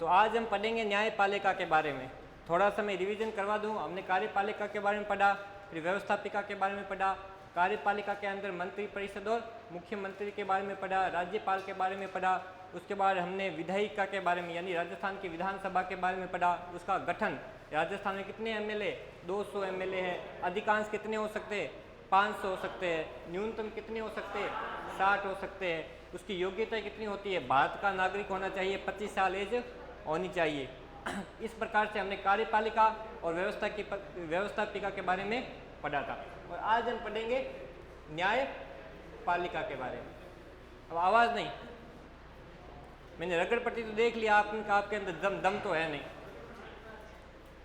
तो आज हम पढ़ेंगे न्यायपालिका के बारे में। थोड़ा सा मैं रिवीजन करवा दूं। हमने कार्यपालिका के बारे में पढ़ा, फिर व्यवस्थापिका के बारे में पढ़ा, कार्यपालिका के अंदर मंत्री परिषद और मुख्यमंत्री के बारे में पढ़ा, राज्यपाल के बारे में पढ़ा। उसके बाद हमने विधायिका के बारे में यानी राजस्थान की विधानसभा के बारे में पढ़ा, उसका गठन। राजस्थान में कितने एमएलए? 200 एमएलए है। अधिकांश कितने हो सकते हैं? 500 हो सकते हैं। न्यूनतम कितने हो सकते हैं? 60 हो सकते हैं। उसकी योग्यता कितनी होती है? भारत का नागरिक होना चाहिए, 25 साल एज होनी चाहिए। इस प्रकार से हमने कार्यपालिका और व्यवस्थापिका के बारे में पढ़ा था। और आज हम पढ़ेंगे न्यायपालिका के बारे में। अब आवाज़ नहीं, मैंने रगड़पट्टी तो देख लिया, आपके अंदर दम तो है नहीं।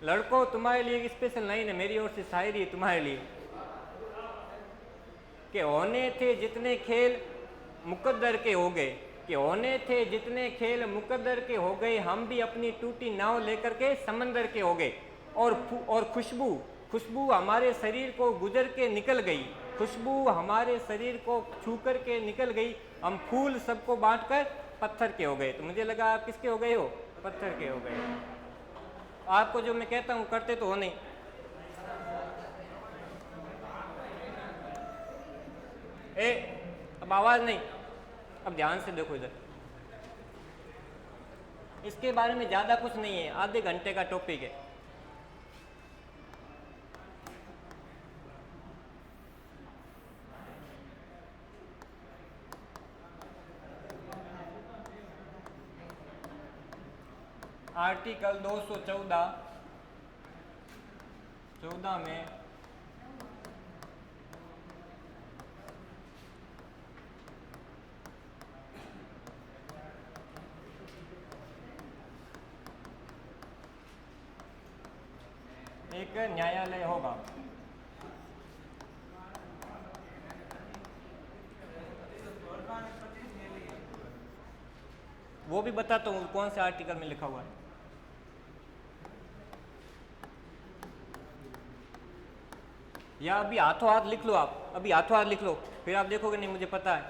लड़कों, तुम्हारे लिए एक स्पेशल लाइन है मेरी ओर से, शायरी है तुम्हारे लिए कि होने थे जितने खेल मुकद्दर के हो गए, कि होने थे जितने खेल मुकद्दर के हो गए, हम भी अपनी टूटी नाव लेकर के समंदर के हो गए। और खुशबू हमारे शरीर को गुजर के निकल गई, खुशबू हमारे शरीर को छू कर के निकल गई, हम फूल सबको बांटकर पत्थर के हो गए। तो मुझे लगा आप किसके हो गए हो? पत्थर के हो गए। आपको जो मैं कहता हूँ करते तो हो नहीं। अब आवाज़ नहीं, अब ध्यान से देखो इधर। इसके बारे में ज़्यादा कुछ नहीं है, आधे घंटे का टॉपिक है। आर्टिकल 214 में एक न्यायालय होगा। वो भी बताता हूँ कौन से आर्टिकल में लिखा हुआ है। या अभी हाथों हाथ लिख लो, आप अभी हाथों हाथ लिख लो, फिर आप देखोगे नहीं मुझे पता है।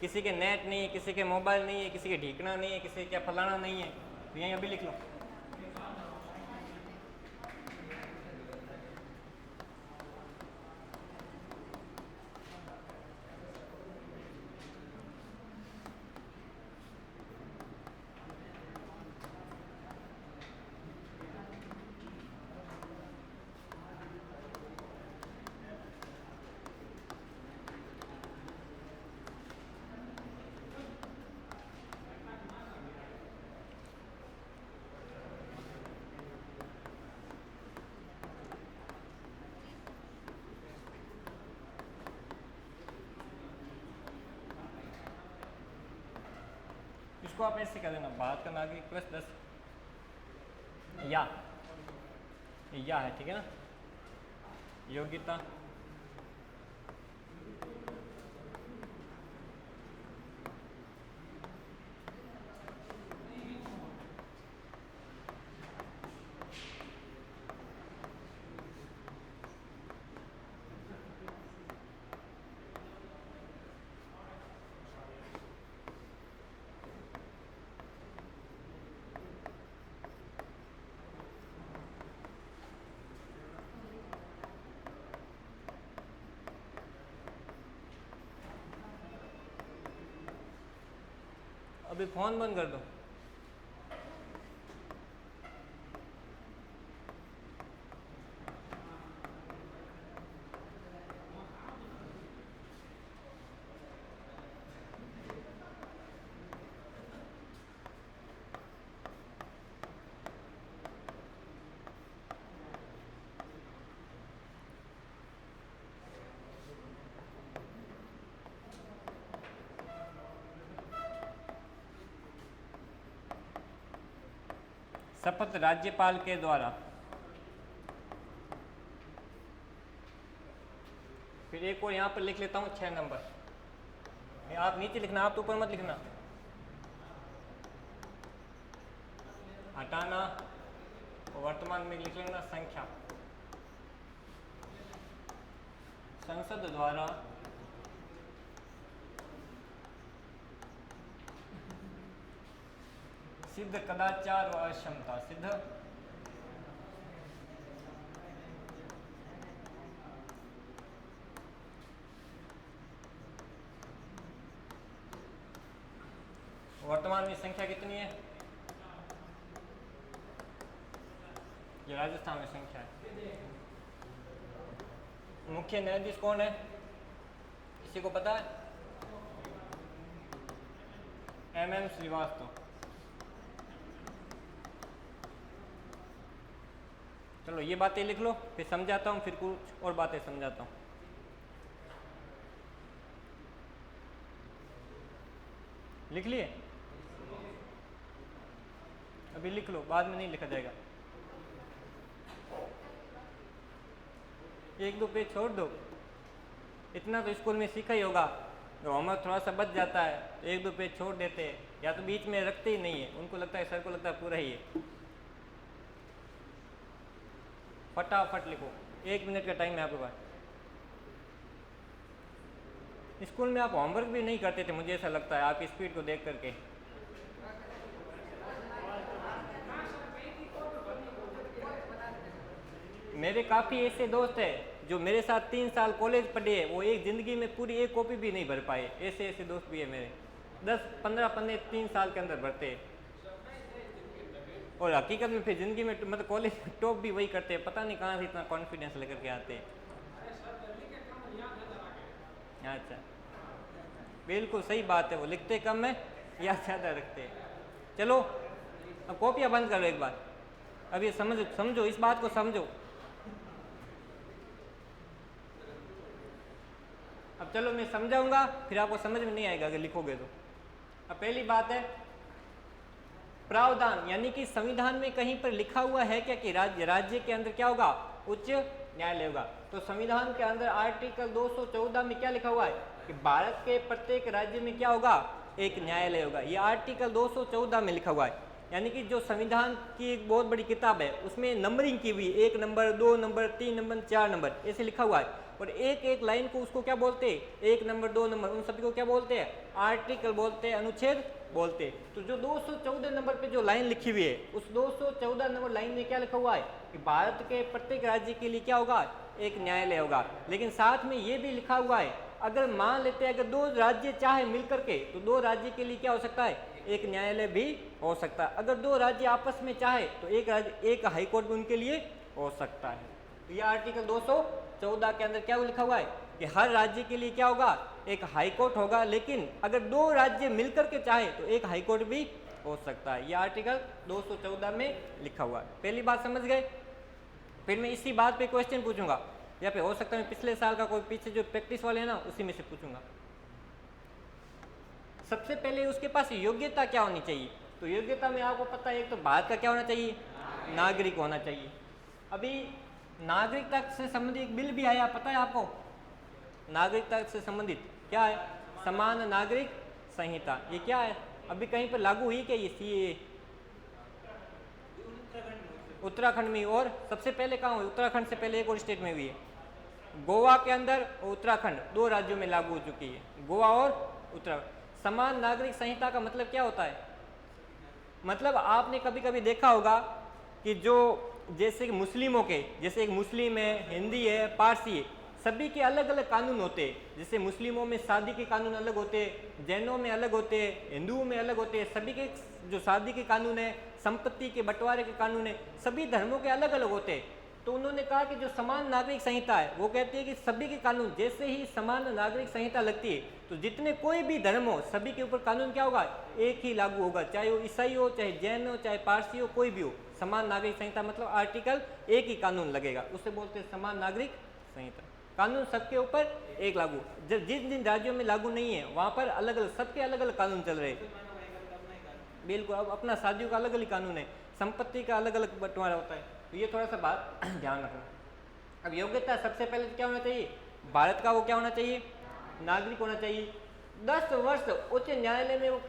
किसी के नेट नहीं है, किसी के मोबाइल नहीं है, किसी के ढीकना नहीं है, किसी के क्या फलाना नहीं है, तो यहीं अभी लिख लो। इसको आप ऐसे कर देना, भारत का नागरिक प्लस 10 या है, ठीक है ना। योग्यता अभी फोन बंद कर दो। शपथ राज्यपाल के द्वारा। फिर एक और यहाँ पर लिख लेता हूँ 6 नंबर। आप नीचे लिखना, आप तो ऊपर मत लिखना। हटाना, वर्तमान में लिख लेना संख्या। संसद द्वारा सिद्ध कदाचार व अक्षमता। सिद्ध वर्तमान में संख्या कितनी है? ये राजस्थान में संख्या है। मुख्य न्यायाधीश कौन है? किसी को पता है? MM श्रीवास्तव। चलो ये बातें लिख लो, फिर समझाता हूँ, फिर कुछ और बातें समझाता हूँ। लिख लिए? अभी लिख लो, बाद में नहीं लिखा जाएगा। एक दो पेज छोड़ दो, इतना तो स्कूल में सीखा ही होगा। तो होमवर्क थोड़ा सा बच जाता है, एक दो पेज छोड़ देते हैं या तो बीच में रखते ही नहीं है। उनको लगता है, सर को लगता है पूरा ही है। फटाफट लिखो, 1 मिनट का टाइम है आपके पास। स्कूल में आप होमवर्क भी नहीं करते थे, मुझे ऐसा लगता है आपकी स्पीड को देख करके। मेरे काफ़ी ऐसे दोस्त हैं जो मेरे साथ 3 साल कॉलेज पढ़े हैं, वो एक ज़िंदगी में पूरी एक कॉपी भी नहीं भर पाए। ऐसे ऐसे दोस्त भी है मेरे, 10-15 पन्ने 3 साल के अंदर भरते हैं। और हकीकत में फिर ज़िंदगी में मतलब कॉलेज में टॉप भी वही करते हैं। पता नहीं कहाँ से इतना कॉन्फिडेंस लेकर के आते हैं। अच्छा, बिल्कुल सही बात है, वो लिखते कम है, याद ज़्यादा रखते हैं। चलो अब कॉपियाँ बंद करो एक बार। अब ये समझो, इस बात को समझो। अब चलो मैं समझाऊंगा, फिर आपको समझ में नहीं आएगा अगर लिखोगे तो। अब पहली बात है प्रावधान, यानी कि संविधान में कहीं पर लिखा हुआ है क्या कि राज्य के अंदर क्या होगा? उच्च न्यायालय होगा। तो संविधान के अंदर आर्टिकल 214 में क्या लिखा हुआ है कि भारत के प्रत्येक राज्य में क्या होगा? एक न्यायालय होगा। ये आर्टिकल 214 में लिखा हुआ है। यानी कि जो संविधान की एक बहुत बड़ी किताब है उसमें नंबरिंग की हुई, 1 नंबर, 2 नंबर, 3 नंबर, 4 नंबर ऐसे लिखा हुआ है। और एक एक लाइन को उसको क्या बोलते हैं? 1 नंबर, 2 नंबर, उन सभी को क्या बोलते हैं? आर्टिकल बोलते हैं, अनुच्छेद बोलते हैं। तो जो 214 नंबर पे जो लाइन लिखी हुई है, उस 214 नंबर लाइन में क्या लिखा हुआ है कि भारत के प्रत्येक राज्य के लिए क्या होगा? एक न्यायालय होगा। लेकिन साथ में ये भी लिखा हुआ है, अगर मान लेते हैं अगर 2 राज्य चाहे मिल करके, तो 2 राज्य के लिए क्या हो सकता है? एक न्यायालय भी हो सकता है। अगर 2 राज्य आपस में चाहे तो एक हाई कोर्ट भी उनके लिए हो सकता है। तो यह आर्टिकल 214 के अंदर क्या लिखा हुआ है कि हर राज्य के लिए क्या होगा? एक हाई कोर्ट होगा। लेकिन अगर 2 राज्य मिलकर के चाहे तो एक हाई कोर्ट भी हो सकता है। यह आर्टिकल 214 में लिखा हुआ है। पहली बात समझ गए? फिर मैं इसी बात पे क्वेश्चन पूछूंगा, या पे हो सकता है मैं पिछले साल का कोई पीछे जो प्रैक्टिस वाले हैं ना उसी में से पूछूंगा। सबसे पहले उसके पास योग्यता क्या होनी चाहिए? तो योग्यता में आपको पता है, एक तो भारत का क्या होना चाहिए? नागरिक होना चाहिए। अभी नागरिकता से संबंधित एक बिल भी आया, पता है आपको? नागरिकता से संबंधित क्या है? समान नागरिक संहिता। ये क्या है? अभी कहीं पर लागू हुई क्या ये CAA? उत्तराखंड में। और सबसे पहले कहाँ हुई? उत्तराखंड से पहले एक और स्टेट में हुई है, गोवा के अंदर और उत्तराखंड, 2 राज्यों में लागू हो चुकी है, गोवा और उत्तराखंड। समान नागरिक संहिता का मतलब क्या होता है? मतलब आपने कभी कभी देखा होगा कि जो जैसे कि मुस्लिमों के, जैसे एक मुस्लिम है, हिंदी है, पारसी है, सभी के अलग अलग कानून होते हैं। जैसे मुस्लिमों में शादी के कानून अलग होते हैं, जैनों में अलग होते हैं, हिंदुओं में अलग होते हैं। सभी के जो शादी के कानून है, संपत्ति के बंटवारे के कानून है, सभी धर्मों के अलग अलग होते हैं। तो उन्होंने कहा कि जो समान नागरिक संहिता है वो कहती है कि सभी के कानून, जैसे ही समान नागरिक संहिता लगती है तो जितने कोई भी धर्म हो सभी के ऊपर कानून क्या होगा? एक ही लागू होगा, चाहे वो ईसाई हो, चाहे जैन हो, चाहे पारसी हो, कोई भी हो। समान नागरिक संहिता मतलब आर्टिकल एक ही कानून लगेगा, उसे बोलते हैं समान नागरिक संहिता। कानून सबके ऊपर एक लागू। जब जिन जिन राज्यों में लागू नहीं है वहाँ पर अलग अलग, सबके अलग अलग कानून चल रहे हैं। बिल्कुल, अब अपना शादियों का अलग अलग कानून है, संपत्ति का अलग अलग बंटवारा होता है। तो ये थोड़ा सा बात ध्यान रखना। अब योग्यता सबसे पहले क्या होना चाहिए? भारत का वो क्या होना चाहिए? नागरिक होना चाहिए। 10 वर्ष उच्च न्यायालय में वो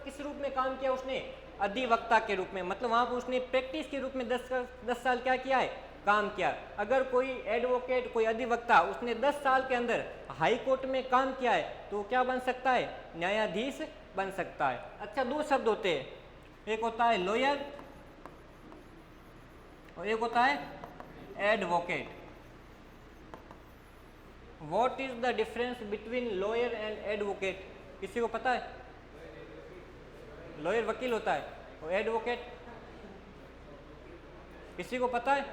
किस रूप में काम किया? उसने अधिवक्ता के रूप में, मतलब वहाँ पर उसने प्रैक्टिस के रूप में 10 साल क्या किया है? काम किया। अगर कोई एडवोकेट, कोई अधिवक्ता उसने 10 साल के अंदर हाई कोर्ट में काम किया है तो क्या बन सकता है? न्यायाधीश बन सकता है। अच्छा, 2 शब्द होते हैं, एक होता है लॉयर और एक होता है advocate. What is the difference between lawyer and advocate? किसी को पता है? लॉयर वकील होता है और एडवोकेट किसी को पता है?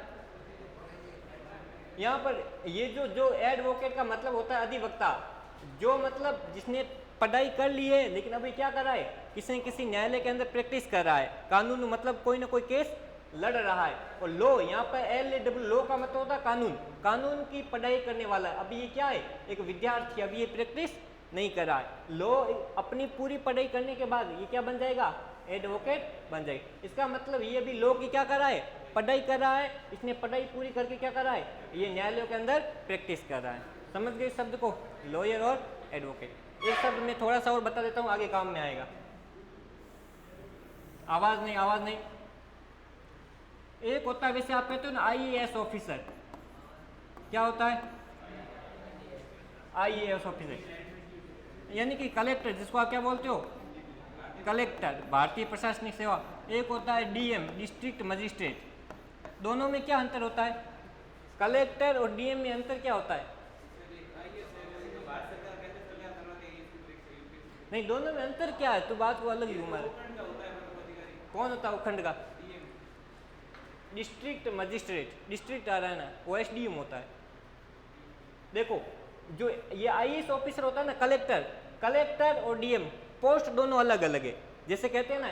यहाँ पर ये जो एडवोकेट का मतलब होता है अधिवक्ता, जो मतलब जिसने पढ़ाई कर ली है लेकिन अभी क्या कर रहा है, किसी न्यायालय के अंदर प्रैक्टिस कर रहा है, कानून मतलब कोई ना कोई केस लड़ रहा है। और लॉ यहाँ पर LAW लॉ का मतलब होता है कानून, कानून की पढ़ाई करने वाला है। अभी ये क्या है, एक विद्यार्थी, अभी ये प्रैक्टिस नहीं कर रहा है। लॉ अपनी पूरी पढ़ाई करने के बाद ये क्या बन जाएगा, एडवोकेट बन जाएगा। इसका मतलब ये अभी लॉ की क्या कर रहा है, पढ़ाई कर रहा है। इसने पढ़ाई पूरी करके क्या कर रहा है, ये न्यायालयों के अंदर प्रैक्टिस कर रहा है। समझ गए शब्द को, लॉयर और एडवोकेट। एक शब्द में थोड़ा सा और बता देता हूँ, आगे काम में आएगा। आवाज नहीं, आवाज नहीं। एक होता है, वैसे आप कहते हो ना IAS ऑफिसर, क्या होता है IAS ऑफिसर, यानी कि कलेक्टर, जिसको आप क्या बोलते हो, कलेक्टर, भारतीय प्रशासनिक सेवा। एक होता है DM, डिस्ट्रिक्ट मजिस्ट्रेट। दोनों में क्या अंतर होता है, कलेक्टर और DM में अंतर क्या होता है? नहीं, दोनों में अंतर क्या है, तो बात को अलग ही घुमा। कौन होता है उपखंड का? डिस्ट्रिक्ट मजिस्ट्रेट, डिस्ट्रिक्ट आ रहा है ना, वो SDM होता है। देखो, जो ये IAS ऑफिसर होता है ना, कलेक्टर और DM, पोस्ट दोनों अलग अलग है। जैसे कहते हैं ना,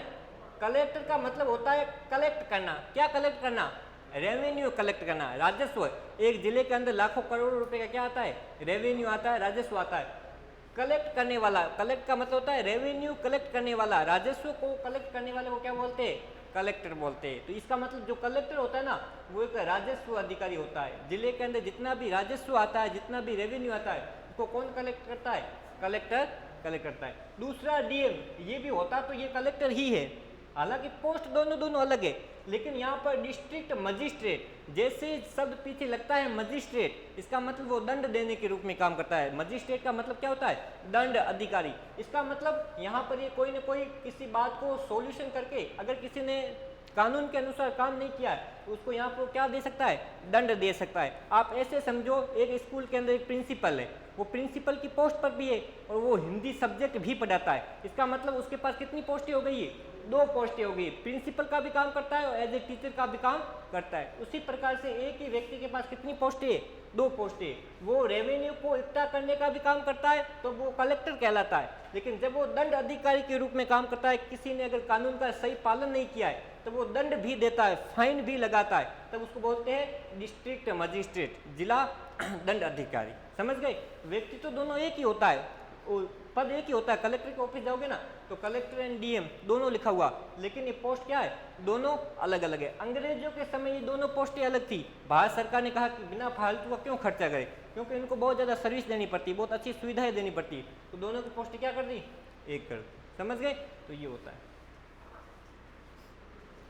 कलेक्टर का मतलब होता है कलेक्ट करना। क्या कलेक्ट करना? रेवेन्यू कलेक्ट करना, राजस्व। एक जिले के अंदर लाखों करोड़ों रुपए का क्या आता है, रेवेन्यू आता है, राजस्व आता है। कलेक्ट करने वाला, कलेक्ट का मतलब होता है रेवेन्यू कलेक्ट करने वाला, राजस्व को कलेक्ट करने वाले को क्या बोलते हैं, कलेक्टर बोलते हैं। तो इसका मतलब जो कलेक्टर होता है ना, वो एक राजस्व अधिकारी होता है। जिले के अंदर जितना भी राजस्व आता है, जितना भी रेवेन्यू आता है, उसको कौन कलेक्ट करता है, कलेक्टर कलेक्ट करता है। दूसरा DM, ये भी होता तो ये कलेक्टर ही है, हालांकि पोस्ट दोनों अलग है। लेकिन यहाँ पर डिस्ट्रिक्ट मजिस्ट्रेट, जैसे शब्द पीछे लगता है मजिस्ट्रेट, इसका मतलब वो दंड देने के रूप में काम करता है। मजिस्ट्रेट का मतलब क्या होता है, दंड अधिकारी। इसका मतलब यहाँ पर ये कोई ना कोई किसी बात को सॉल्यूशन करके, अगर किसी ने कानून के अनुसार काम नहीं किया है, तो उसको यहाँ पर क्या दे सकता है, दंड दे सकता है। आप ऐसे समझो, एक स्कूल के अंदर एक प्रिंसिपल है, वो प्रिंसिपल की पोस्ट पर भी है और वो हिंदी सब्जेक्ट भी पढ़ाता है। इसका मतलब उसके पास कितनी पोस्टें हो गई है, 2 पोस्टें हो गई। प्रिंसिपल का भी काम करता है और एज ए टीचर का भी काम करता है। उसी प्रकार से एक ही व्यक्ति के पास कितनी पोस्टें है, 2 पोस्टें। वो रेवेन्यू को इकट्ठा करने का भी काम करता है, तो वो कलेक्टर कहलाता है। लेकिन जब वो दंड अधिकारी के रूप में काम करता है, किसी ने अगर कानून का सही पालन नहीं किया है तो वो दंड भी देता है, फाइन भी लगाता है, तब उसको बोलते हैं डिस्ट्रिक्ट मजिस्ट्रेट, जिला दंड अधिकारी। समझ गए, व्यक्ति तो दोनों एक ही होता है, पद एक ही होता है। कलेक्टर के ऑफिस जाओगे ना तो कलेक्टर एंड DM दोनों लिखा हुआ, लेकिन ये पोस्ट क्या है, दोनों अलग अलग है। अंग्रेजों के समय ये दोनों पोस्टें अलग थी। भारत सरकार ने कहा कि बिना फालतू का क्यों खर्चा करे, क्योंकि इनको बहुत ज़्यादा सर्विस देनी पड़ती, बहुत अच्छी सुविधाएं देनी पड़ती, तो दोनों की पोस्टें क्या कर दी, एक कर दी। समझ गए, तो ये होता है।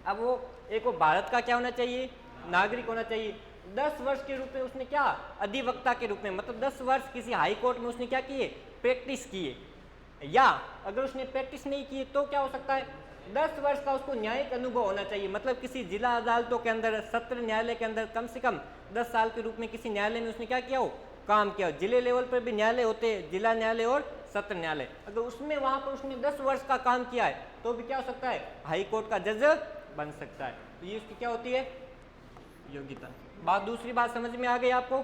अब वो एक वो भारत का क्या होना चाहिए, नागरिक होना चाहिए। 10 वर्ष के रूप में उसने क्या, अधिवक्ता के रूप में, मतलब 10 वर्ष किसी हाई कोर्ट में उसने क्या किए, प्रैक्टिस किए। या अगर उसने प्रैक्टिस नहीं की तो क्या हो सकता है, 10 वर्ष का उसको न्यायिक अनुभव होना चाहिए। मतलब किसी जिला अदालतों के अंदर, सत्र न्यायालय के अंदर कम से कम 10 साल के रूप में किसी न्यायालय में उसने क्या किया हो, काम किया हो। जिले लेवल पर भी न्यायालय होते हैं, जिला न्यायालय और सत्र न्यायालय। अगर उसमें वहां पर उसने 10 वर्ष का काम किया है तो भी क्या हो सकता है, हाई कोर्ट का जज बन सकता है। तो ये उसकी क्या होती है, योग्यता। बात, दूसरी बात समझ में आ गई आपको।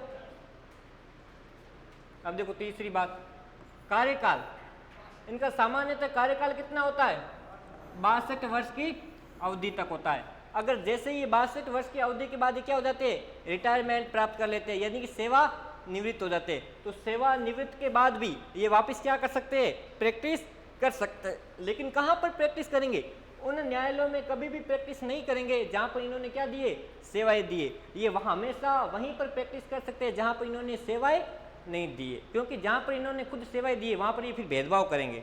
अब देखो तीसरी बात, कार्यकाल। इनका सामान्यतः कार्यकाल कितना होता है, 62 वर्ष की अवधि तक होता है। अगर जैसे ये 62 वर्ष की अवधि के बाद ये क्या हो जाते हैं, रिटायरमेंट प्राप्त कर लेते हैं, यानी कि सेवा निवृत्त हो जाते हैं। तो सेवा निवृत्त के बाद भी ये वापस क्या कर सकते हैं, प्रैक्टिस कर सकते हैं। लेकिन कहाँ पर प्रैक्टिस करेंगे, उन न्यायालयों में कभी भी प्रैक्टिस नहीं करेंगे जहाँ पर इन्होंने क्या दिए, सेवाएं दिए। ये वहाँ हमेशा वहीं पर प्रैक्टिस कर सकते हैं जहाँ पर इन्होंने सेवाएं नहीं दिए, क्योंकि जहाँ पर इन्होंने खुद सेवाएं दी वहाँ पर ये फिर भेदभाव करेंगे।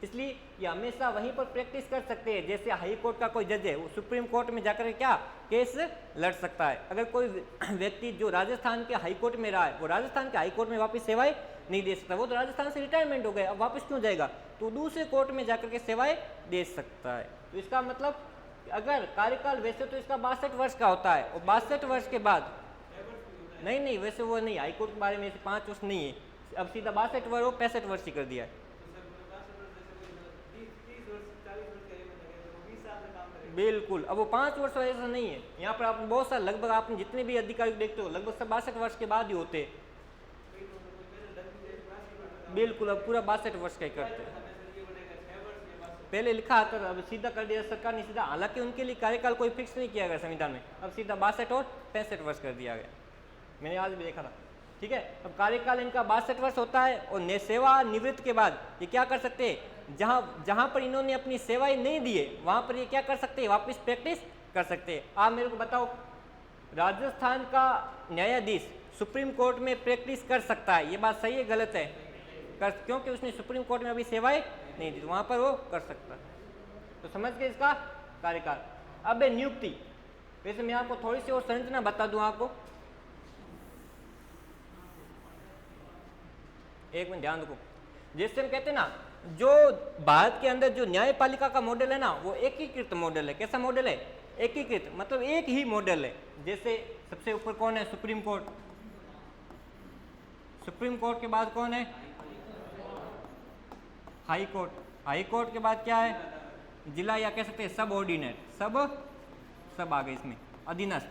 इसलिए ये हमेशा वहीं पर प्रैक्टिस कर सकते हैं। जैसे हाई कोर्ट का कोई जज है, वो सुप्रीम कोर्ट में जाकर क्या केस लड़ सकता है। अगर कोई व्यक्ति जो राजस्थान के हाई कोर्ट में रहा है, वो राजस्थान के हाई कोर्ट में वापस सेवाएं नहीं दे सकता, वो तो राजस्थान से रिटायरमेंट हो गए, अब वापस क्यों जाएगा, तो दूसरे कोर्ट में जाकर के सेवाएं दे सकता है। तो इसका मतलब अगर कार्यकाल वैसे तो इसका 62 वर्ष का होता है, और 62 वर्ष के बाद नहीं वैसे वो नहीं, हाईकोर्ट के बारे में 5 वर्ष नहीं है, अब सीधा 62 वर्ष और 65 वर्ष ही कर दिया है। बिल्कुल, अब वो 5 वर्ष ऐसा नहीं है, यहाँ पर आप बहुत सारे लगभग आपने जितने भी अधिकारी देखते हो लगभग सब 62 वर्ष के बाद ही होते। बिल्कुल, अब पूरा 62 वर्ष का ही करते हैं। पहले लिखा आता था, अब सीधा कर दिया सरकार ने सीधा, हालांकि उनके लिए कार्यकाल कोई फिक्स नहीं किया गया संविधान में, अब सीधा 62 और 65 वर्ष कर दिया गया, मैंने आज भी देखा था। ठीक है, अब कार्यकाल इनका 62 वर्ष होता है, और सेवा निवृत्त के बाद ये क्या कर सकते हैं, जहां पर इन्होंने अपनी सेवाएं नहीं दी है वहां पर ये क्या कर सकते हैं, वापस प्रैक्टिस कर सकते हैं। आप मेरे को बताओ, राजस्थान का न्यायाधीश सुप्रीम कोर्ट में प्रैक्टिस कर सकता है, ये बात सही है गलत है? क्योंकि उसने सुप्रीम कोर्ट में अभी सेवाएं नहीं दी, तो वहां पर वो कर सकता है। तो समझ गए इसका कार्यकाल। अब नियुक्ति, वैसे मैं आपको थोड़ी सी और संरचना बता दूं आपको, एक मिनट ध्यान रखो। जैसे हम कहते हैं ना, जो भारत के अंदर जो न्यायपालिका का मॉडल है ना, वो एकीकृत मॉडल है। कैसा मॉडल है? एकीकृत, मतलब एक ही मॉडल है। जैसे सबसे ऊपर कौन है? Supreme court. सुप्रीम कोर्ट के बाद कौन है? High court. हाई कोर्ट के बाद क्या है? जिला, या कह सकते हैं सब ऑर्डिनेट, सब आ गए इसमें, अधीनस्थ।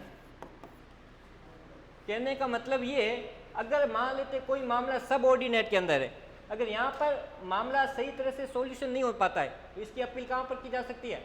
कहने का मतलब ये है, अगर मान लेते कोई मामला सब ऑर्डिनेट के अंदर है, अगर यहाँ पर मामला सही तरह से सॉल्यूशन नहीं हो पाता है, तो इसकी अपील कहाँ पर की जा सकती है?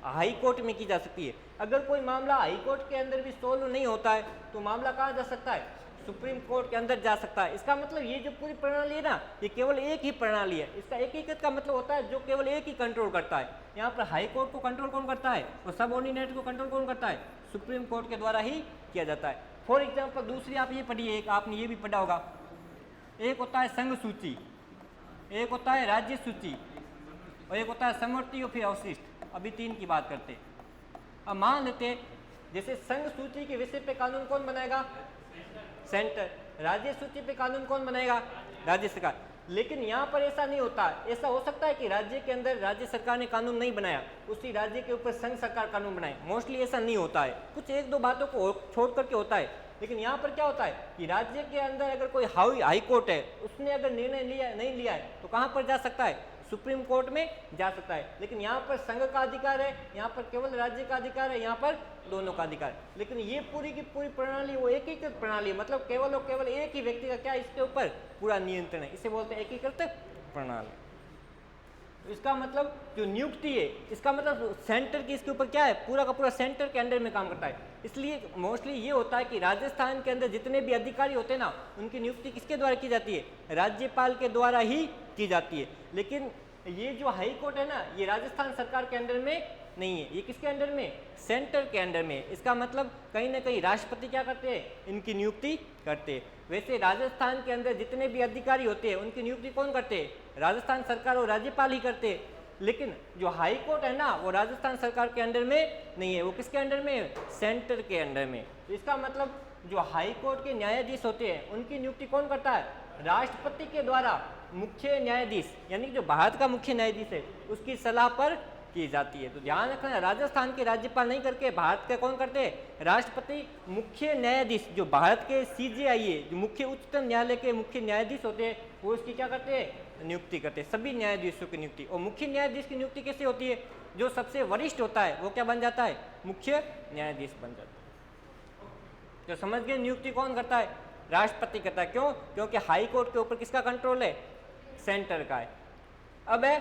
हाई कोर्ट में की जा सकती है। अगर कोई मामला हाई कोर्ट के अंदर भी सॉल्व नहीं होता है, तो मामला कहाँ जा सकता है? सुप्रीम कोर्ट के अंदर जा सकता है। इसका मतलब ये जो पूरी प्रणाली है ना, ये केवल एक ही प्रणाली है। इसका एकीकृत का मतलब होता है जो केवल एक ही कंट्रोल करता है। यहाँ पर हाई कोर्ट को कंट्रोल कौन करता है, और सब ऑर्डिनेट को कंट्रोल कौन करता है? सुप्रीम कोर्ट के द्वारा ही किया जाता है। फॉर एग्जाम्पल दूसरी आप ये पढ़िए, एक आपने ये भी पढ़ा होगा, एक होता है संघ सूची, एक होता है राज्य सूची, और एक होता है समवर्ती और फिर अवशिष्ट। अभी 3 की बात करते हैं। अब मान लेते जैसे संघ सूची के विषय पे कानून कौन बनाएगा? सेंटर। राज्य सूची पे कानून कौन बनाएगा? राज्य सरकार। लेकिन यहाँ पर ऐसा नहीं होता। ऐसा हो सकता है कि राज्य के अंदर राज्य सरकार ने कानून नहीं बनाया, उसी राज्य के ऊपर संघ सरकार कानून बनाए। मोस्टली ऐसा नहीं होता है, कुछ 1-2 बातों को छोड़ करके होता है। लेकिन यहाँ पर क्या होता है कि राज्य के अंदर अगर कोई हाई कोर्ट है, उसने अगर निर्णय नहीं लिया है, तो कहाँ पर जा सकता है? सुप्रीम कोर्ट में जा सकता है। लेकिन यहाँ पर संघ का अधिकार है, यहाँ पर केवल राज्य का अधिकार है, यहाँ पर दोनों का अधिकार है। लेकिन ये पूरी की पूरी प्रणाली वो एकीकृत प्रणाली है, मतलब केवल और केवल एक ही व्यक्ति का क्या इसके ऊपर पूरा नियंत्रण है। इसे बोलते हैं एकीकृत प्रणाली। तो इसका मतलब जो नियुक्ति है, इसका मतलब सेंटर की इसके ऊपर क्या है? पूरा का पूरा सेंटर के अंडर में काम करता है। इसलिए मोस्टली ये होता है कि राजस्थान के अंदर जितने भी अधिकारी होते हैं ना, उनकी नियुक्ति किसके द्वारा की जाती है? राज्यपाल के द्वारा ही की जाती है। लेकिन ये जो हाई कोर्ट है ना, ये राजस्थान सरकार के अंडर में नहीं है, ये किसके अंडर में? सेंटर के अंडर में। इसका मतलब कहीं ना कहीं राष्ट्रपति क्या करते हैं? इनकी नियुक्ति करते हैं। वैसे राजस्थान के अंदर जितने भी अधिकारी होते हैं, उनकी नियुक्ति कौन करते हैं? राजस्थान सरकार और राज्यपाल ही करते हैं। लेकिन जो हाई कोर्ट है ना, वो राजस्थान सरकार के अंडर में नहीं है, वो किसके अंडर में है? सेंटर के अंडर में। तो इसका मतलब जो हाई कोर्ट के न्यायाधीश होते हैं, उनकी नियुक्ति कौन करता है? राष्ट्रपति के द्वारा मुख्य न्यायाधीश, यानी जो भारत का मुख्य न्यायाधीश है, उसकी सलाह पर की जाती है। तो ध्यान रखना, राजस्थान के राज्यपाल नहीं करके भारत के कौन करते हैं? राष्ट्रपति। मुख्य न्यायाधीश जो भारत के CJI है, जो मुख्य उच्चतम न्यायालय के मुख्य न्यायाधीश होते हैं, वो इसकी क्या करते हैं? नियुक्ति करते हैं, सभी न्यायाधीशों की नियुक्ति। और मुख्य न्यायाधीश की नियुक्ति कैसे होती है? जो सबसे वरिष्ठ होता है वो क्या बन जाता है? मुख्य न्यायाधीश बन जाता है। तो समझ गए, नियुक्ति कौन करता है? राष्ट्रपति करता है। क्यों? क्योंकि हाई कोर्ट के ऊपर किसका कंट्रोल है? सेंटर का है। अब है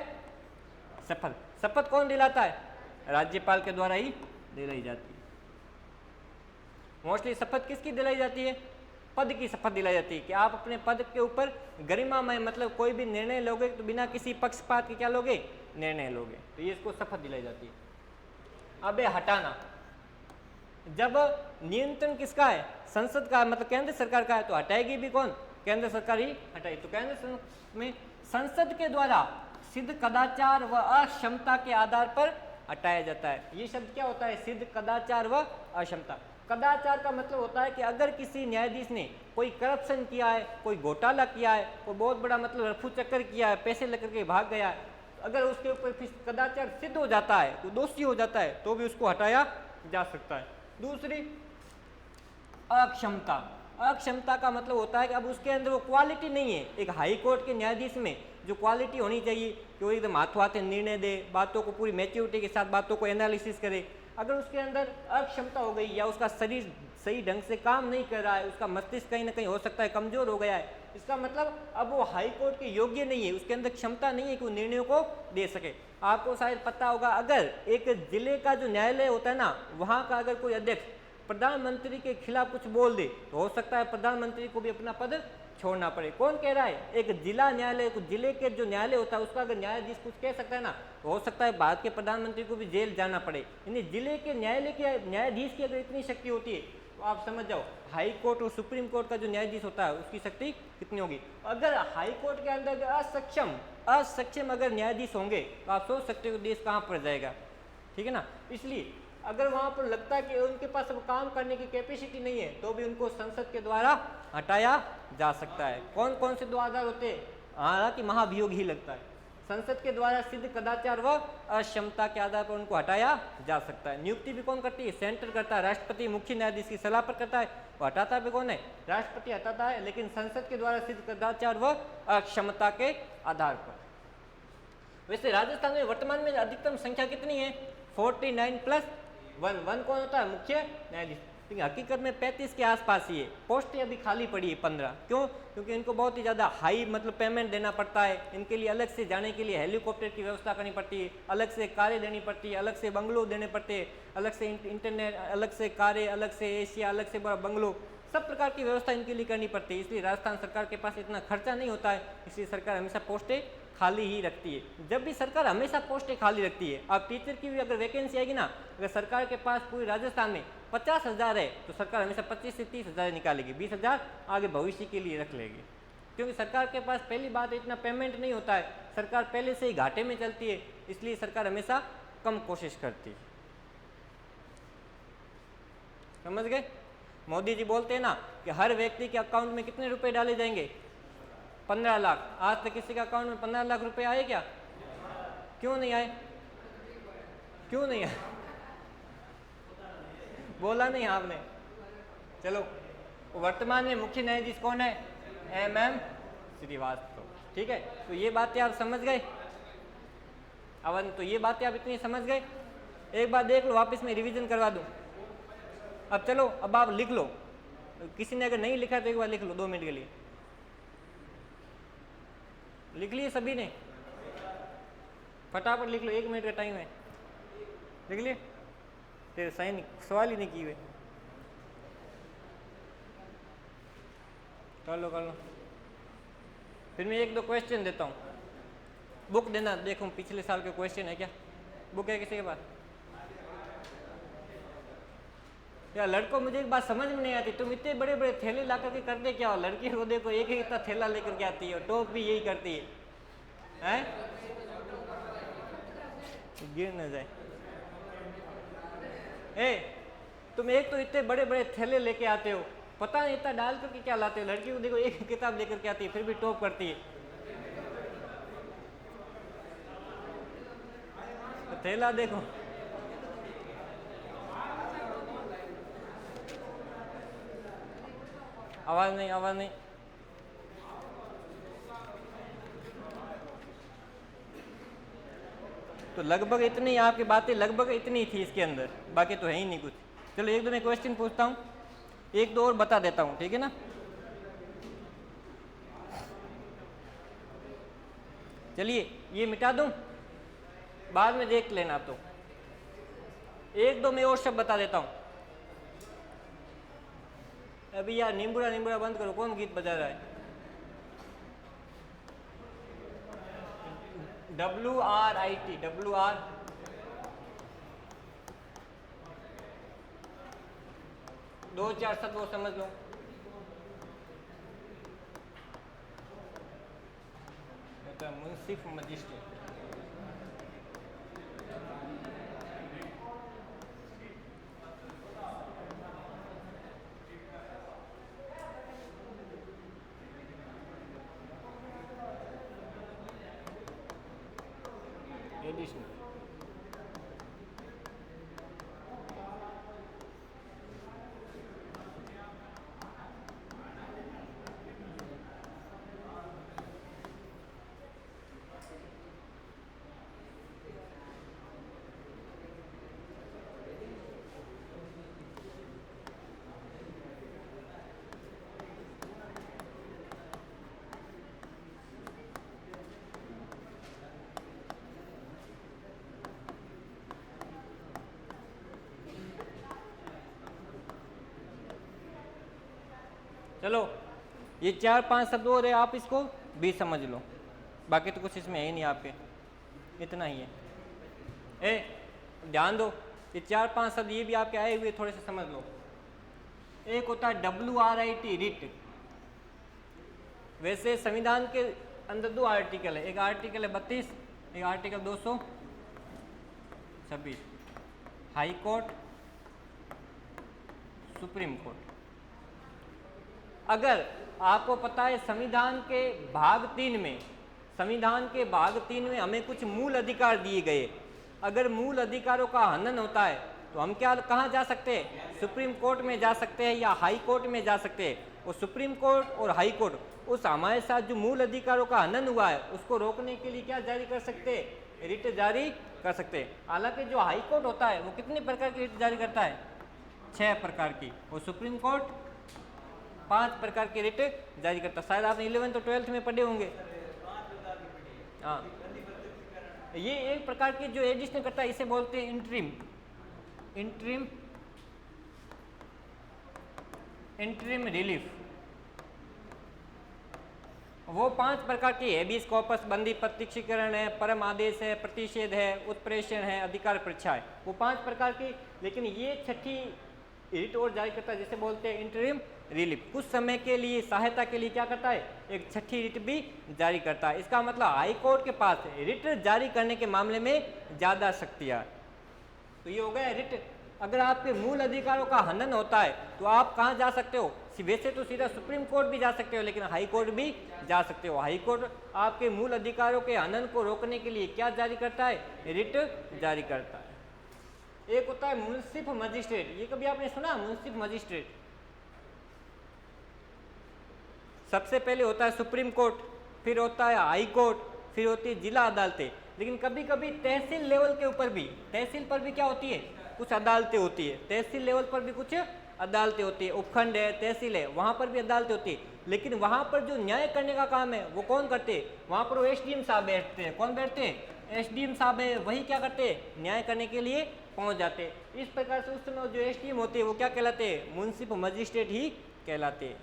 शपथ। शपथ कौन दिलाता है? राज्यपाल के द्वारा ही दिलाई जाती है। मोस्टली शपथ किसकी दिलाई जाती है? पद की शपथ दिलाई जाती है कि आप अपने पद के ऊपर गरिमामय, मतलब कोई भी निर्णय लोगे तो बिना किसी पक्षपात के क्या लोगे? निर्णय लोगे। तो ये इसको शपथ दिलाई जाती है। अब है हटाना। जब नियंत्रण किसका है? संसद का, मतलब केंद्र सरकार का है, तो हटाएगी भी कौन? केंद्र सरकार ही हटाएगी। तो केंद्र में संसद के द्वारा सिद्ध कदाचार व अक्षमता के आधार पर हटाया जाता है। ये शब्द क्या होता है? सिद्ध कदाचार व अक्षमता। कदाचार का मतलब होता है कि अगर किसी न्यायाधीश ने कोई करप्शन किया है, कोई घोटाला किया है, कोई बहुत बड़ा मतलब रफू चक्कर किया है, पैसे लेकर के भाग गया है, अगर उसके ऊपर फिर कदाचार सिद्ध हो जाता है, वो दोषी हो जाता है, तो भी उसको हटाया जा सकता है। दूसरी अक्षमता। अक्षमता का मतलब होता है कि अब उसके अंदर वो क्वालिटी नहीं है। एक हाई कोर्ट के न्यायाधीश में जो क्वालिटी होनी चाहिए कि वो एकदम हाथों हाथ निर्णय दे, बातों को पूरी मैच्योरिटी के साथ बातों को एनालिसिस करे, अगर उसके अंदर अक्षमता हो गई या उसका शरीर सही ढंग से काम नहीं कर रहा है, उसका मस्तिष्क कहीं ना कहीं हो सकता है कमजोर हो गया है, इसका मतलब अब वो हाई कोर्ट के योग्य नहीं है, उसके अंदर क्षमता नहीं है कि वो निर्णयों को दे सके। आपको शायद पता होगा, अगर एक जिले का जो न्यायालय होता है ना, वहाँ का अगर कोई अध्यक्ष प्रधानमंत्री के खिलाफ कुछ बोल दे तो हो सकता है प्रधानमंत्री को भी अपना पद छोड़ना पड़े। कौन कह रहा है? एक जिला न्यायालय, जिले के जो न्यायालय होता है उसका अगर न्यायाधीश कुछ कह सकता है ना, तो हो सकता है भारत के प्रधानमंत्री को भी जेल जाना पड़े। यानी जिले के न्यायालय के न्यायाधीश की अगर इतनी शक्ति होती है तो आप समझ जाओ हाई कोर्ट और सुप्रीम कोर्ट का जो न्यायाधीश होता है उसकी शक्ति कितनी होगी। अगर हाई कोर्ट के अंदर असक्षम अगर न्यायाधीश होंगे तो आप सोच सकते हो देश कहाँ पर जाएगा, ठीक है ना। इसलिए अगर वहाँ पर लगता है कि उनके पास अब काम करने की कैपेसिटी नहीं है तो भी उनको संसद के द्वारा हटाया जा सकता है। कौन कौन से दो आधार होते हैं? हालांकि महाभियोग ही लगता है। संसद के द्वारा सिद्ध कदाचार व अक्षमता के आधार पर उनको हटाया जा सकता है। नियुक्ति भी कौन करती है? सेंटर करता है। राष्ट्रपति मुख्य न्यायाधीश की सलाह पर करता है। वो हटाता भी कौन है? राष्ट्रपति हटाता है, लेकिन संसद के द्वारा सिद्ध कदाचार व अक्षमता के आधार पर। वैसे राजस्थान में वर्तमान में अधिकतम संख्या कितनी है? 49+1। 1 कौन होता है? मुख्य न्यायाधीश। लेकिन हकीकत में 35 के आसपास ही है। पोस्टें अभी खाली पड़ी है 15। क्यों? क्योंकि इनको बहुत ही ज़्यादा हाई मतलब पेमेंट देना पड़ता है। इनके लिए अलग से जाने के लिए हेलीकॉप्टर की व्यवस्था करनी पड़ती है, अलग से कारें देनी पड़ती है, अलग से बंगलो देने पड़ते हैं, अलग से इंटरनेट, अलग से कारें, अलग से एशिया, अलग से बड़ा बंगलो, सब प्रकार की व्यवस्था इनके लिए करनी पड़ती है। इसलिए राजस्थान सरकार के पास इतना खर्चा नहीं होता है, इसलिए सरकार हमेशा पोस्टें खाली ही रखती है। जब भी सरकार हमेशा पोस्टें खाली रखती है, अब टीचर की भी अगर वैकेंसी आएगी ना, अगर सरकार के पास पूरी राजस्थान में 50,000 है तो सरकार हमेशा 25 से 30,000 निकालेगी, 20,000 आगे भविष्य के लिए रख लेगी। क्योंकि सरकार के पास पहली बात इतना पेमेंट नहीं होता है, सरकार पहले से ही घाटे में चलती है, इसलिए सरकार हमेशा कम कोशिश करती है। समझ गए? मोदी जी बोलते हैं ना कि हर व्यक्ति के अकाउंट में कितने रुपए डाले जाएंगे? 15 लाख। आज तक किसी के अकाउंट में 15 लाख रुपए आए क्या? क्यों नहीं आए? क्यों नहीं आए? बोला नहीं आपने। चलो, वर्तमान में मुख्य न्यायाधीश कौन है? MM श्रीवास्तव। ठीक है, तो ये बातें आप समझ गए। अवन, तो ये बातें आप इतनी समझ गए। एक बार देख लो, वापस मैं रिवीजन करवा दूं। अब चलो, अब आप लिख लो। किसी ने अगर नहीं लिखा तो एक बार लिख लो 2 मिनट के लिए। लिख लिए सभी ने? फटाफट लिख लो, 1 मिनट का टाइम है। लिख लिए? तेरे साइन सवाल ही नहीं किए हुए। कर लो कर लो। फिर मैं 1-2 क्वेश्चन देता हूँ। बुक देना, देखो पिछले साल के क्वेश्चन है क्या? बुक है किसी के पास? यार लड़कों, मुझे एक बात समझ में नहीं आती, तुम इतने बड़े बड़े थैले ला करके करते क्या हो? लड़की को देखो, एक ही इतना थैला लेकर के आती है, टॉप भी यही करती है, हैं? गिर न जाए। तुम एक तो इतने बड़े बड़े थैले लेके आते हो, पता नहीं इतना डाल करके क्या लाते हो? लड़की को देखो, एक ही किताब लेकर के आती है, फिर भी टॉप करती है। तो थैला देखो। आवाज नहीं, आवाज नहीं। तो लगभग इतनी आपकी बातें लगभग इतनी थी इसके अंदर, बाकी तो है ही नहीं कुछ। चलो 1-2 मैं क्वेश्चन पूछता हूँ, 1-2 और बता देता हूँ, ठीक है ना। चलिए ये मिटा दूँ, बाद में देख लेना। तो 1-2 मैं और शब्द बता देता हूँ। अभी यार नींबूड़ा नींबूड़ा बंद करो, कौन गीत बजा रहा है? WRIT, WR 2-4 शब्द वो समझ लो। मुंसिफ मजिस्ट्रेट, चलो ये 4-5 शब्द और है, आप इसको भी समझ लो, बाकी तो कुछ इसमें है ही नहीं आपके, इतना ही है। ध्यान दो, ये 4-5 शब्द ये भी आपके आए हुए, थोड़े से समझ लो। एक होता है WRIT, रिट। वैसे संविधान के अंदर 2 आर्टिकल है, एक आर्टिकल है 32, एक article 226, high court, supreme court. अगर आपको पता है संविधान के भाग 3 में, संविधान के भाग 3 में हमें कुछ मूल अधिकार दिए गए, अगर मूल अधिकारों का हनन होता है तो हम क्या कहाँ जा सकते हैं? सुप्रीम कोर्ट में जा सकते हैं या हाई कोर्ट में जा सकते हैं। और सुप्रीम कोर्ट और हाई कोर्ट उस हमारे साथ जो मूल अधिकारों का हनन हुआ है उसको रोकने के लिए क्या जारी कर सकते हैं? रिट जारी कर सकते हैं। हालांकि जो हाई कोर्ट होता है वो कितने प्रकार की रिट जारी करता है? 6 प्रकार की, और सुप्रीम कोर्ट 5 प्रकार की रिट जारी करता है। शायद आपने 11th और 12th में पढ़े होंगे। हाँ, ये एक प्रकार की जो एडिशनल करता है इसे बोलते हैं इंटरिम, इंटरिम रिलीफ। वो 5 प्रकार की हेबियस कॉर्पस, बंदी प्रत्यक्षीकरण है, परम आदेश है, प्रतिषेध है, उत्प्रेषण है, अधिकार परीक्षा है, वो 5 प्रकार की। लेकिन ये 6ठी रिट और जारी करता है जिसे बोलते हैं इंटरिम रिलीफ। कुछ समय के लिए सहायता के लिए क्या करता है? एक 6ठी रिट भी जारी करता है। इसका मतलब हाई कोर्ट के पास रिट जारी करने के मामले में ज़्यादा शक्तियाँ। तो ये हो गया रिट। अगर आपके मूल अधिकारों का हनन होता है तो आप कहाँ जा सकते हो? वैसे तो सीधा सुप्रीम कोर्ट भी जा सकते हो, लेकिन हाई कोर्ट भी जा सकते हो। हाई कोर्ट आपके मूल अधिकारों के हनन को रोकने के लिए क्या जारी करता है? रिट जारी करता है। एक होता है म्युनिसिपल मजिस्ट्रेट, ये कभी आपने सुना? म्युनिसिपल मजिस्ट्रेट सबसे पहले होता है सुप्रीम कोर्ट, फिर होता है हाई कोर्ट, फिर होती है जिला अदालतें। लेकिन कभी कभी तहसील लेवल के ऊपर भी, तहसील पर भी क्या होती है? कुछ अदालतें होती है। तहसील लेवल पर भी कुछ अदालतें होती है, उपखंड है, तहसील है, वहाँ पर भी अदालतें होती है। लेकिन वहाँ पर जो न्याय करने का काम है वो कौन करते हैं? वहाँ पर वो SDM साहब बैठते हैं। कौन बैठते हैं? SDM साहब है, वही क्या करते हैं? न्याय करने के लिए पहुँच जाते हैं। इस प्रकार से उस समय जो SDM होते हैं वो क्या कहलाते हैं? म्युनिसिपल मजिस्ट्रेट ही कहलाते हैं।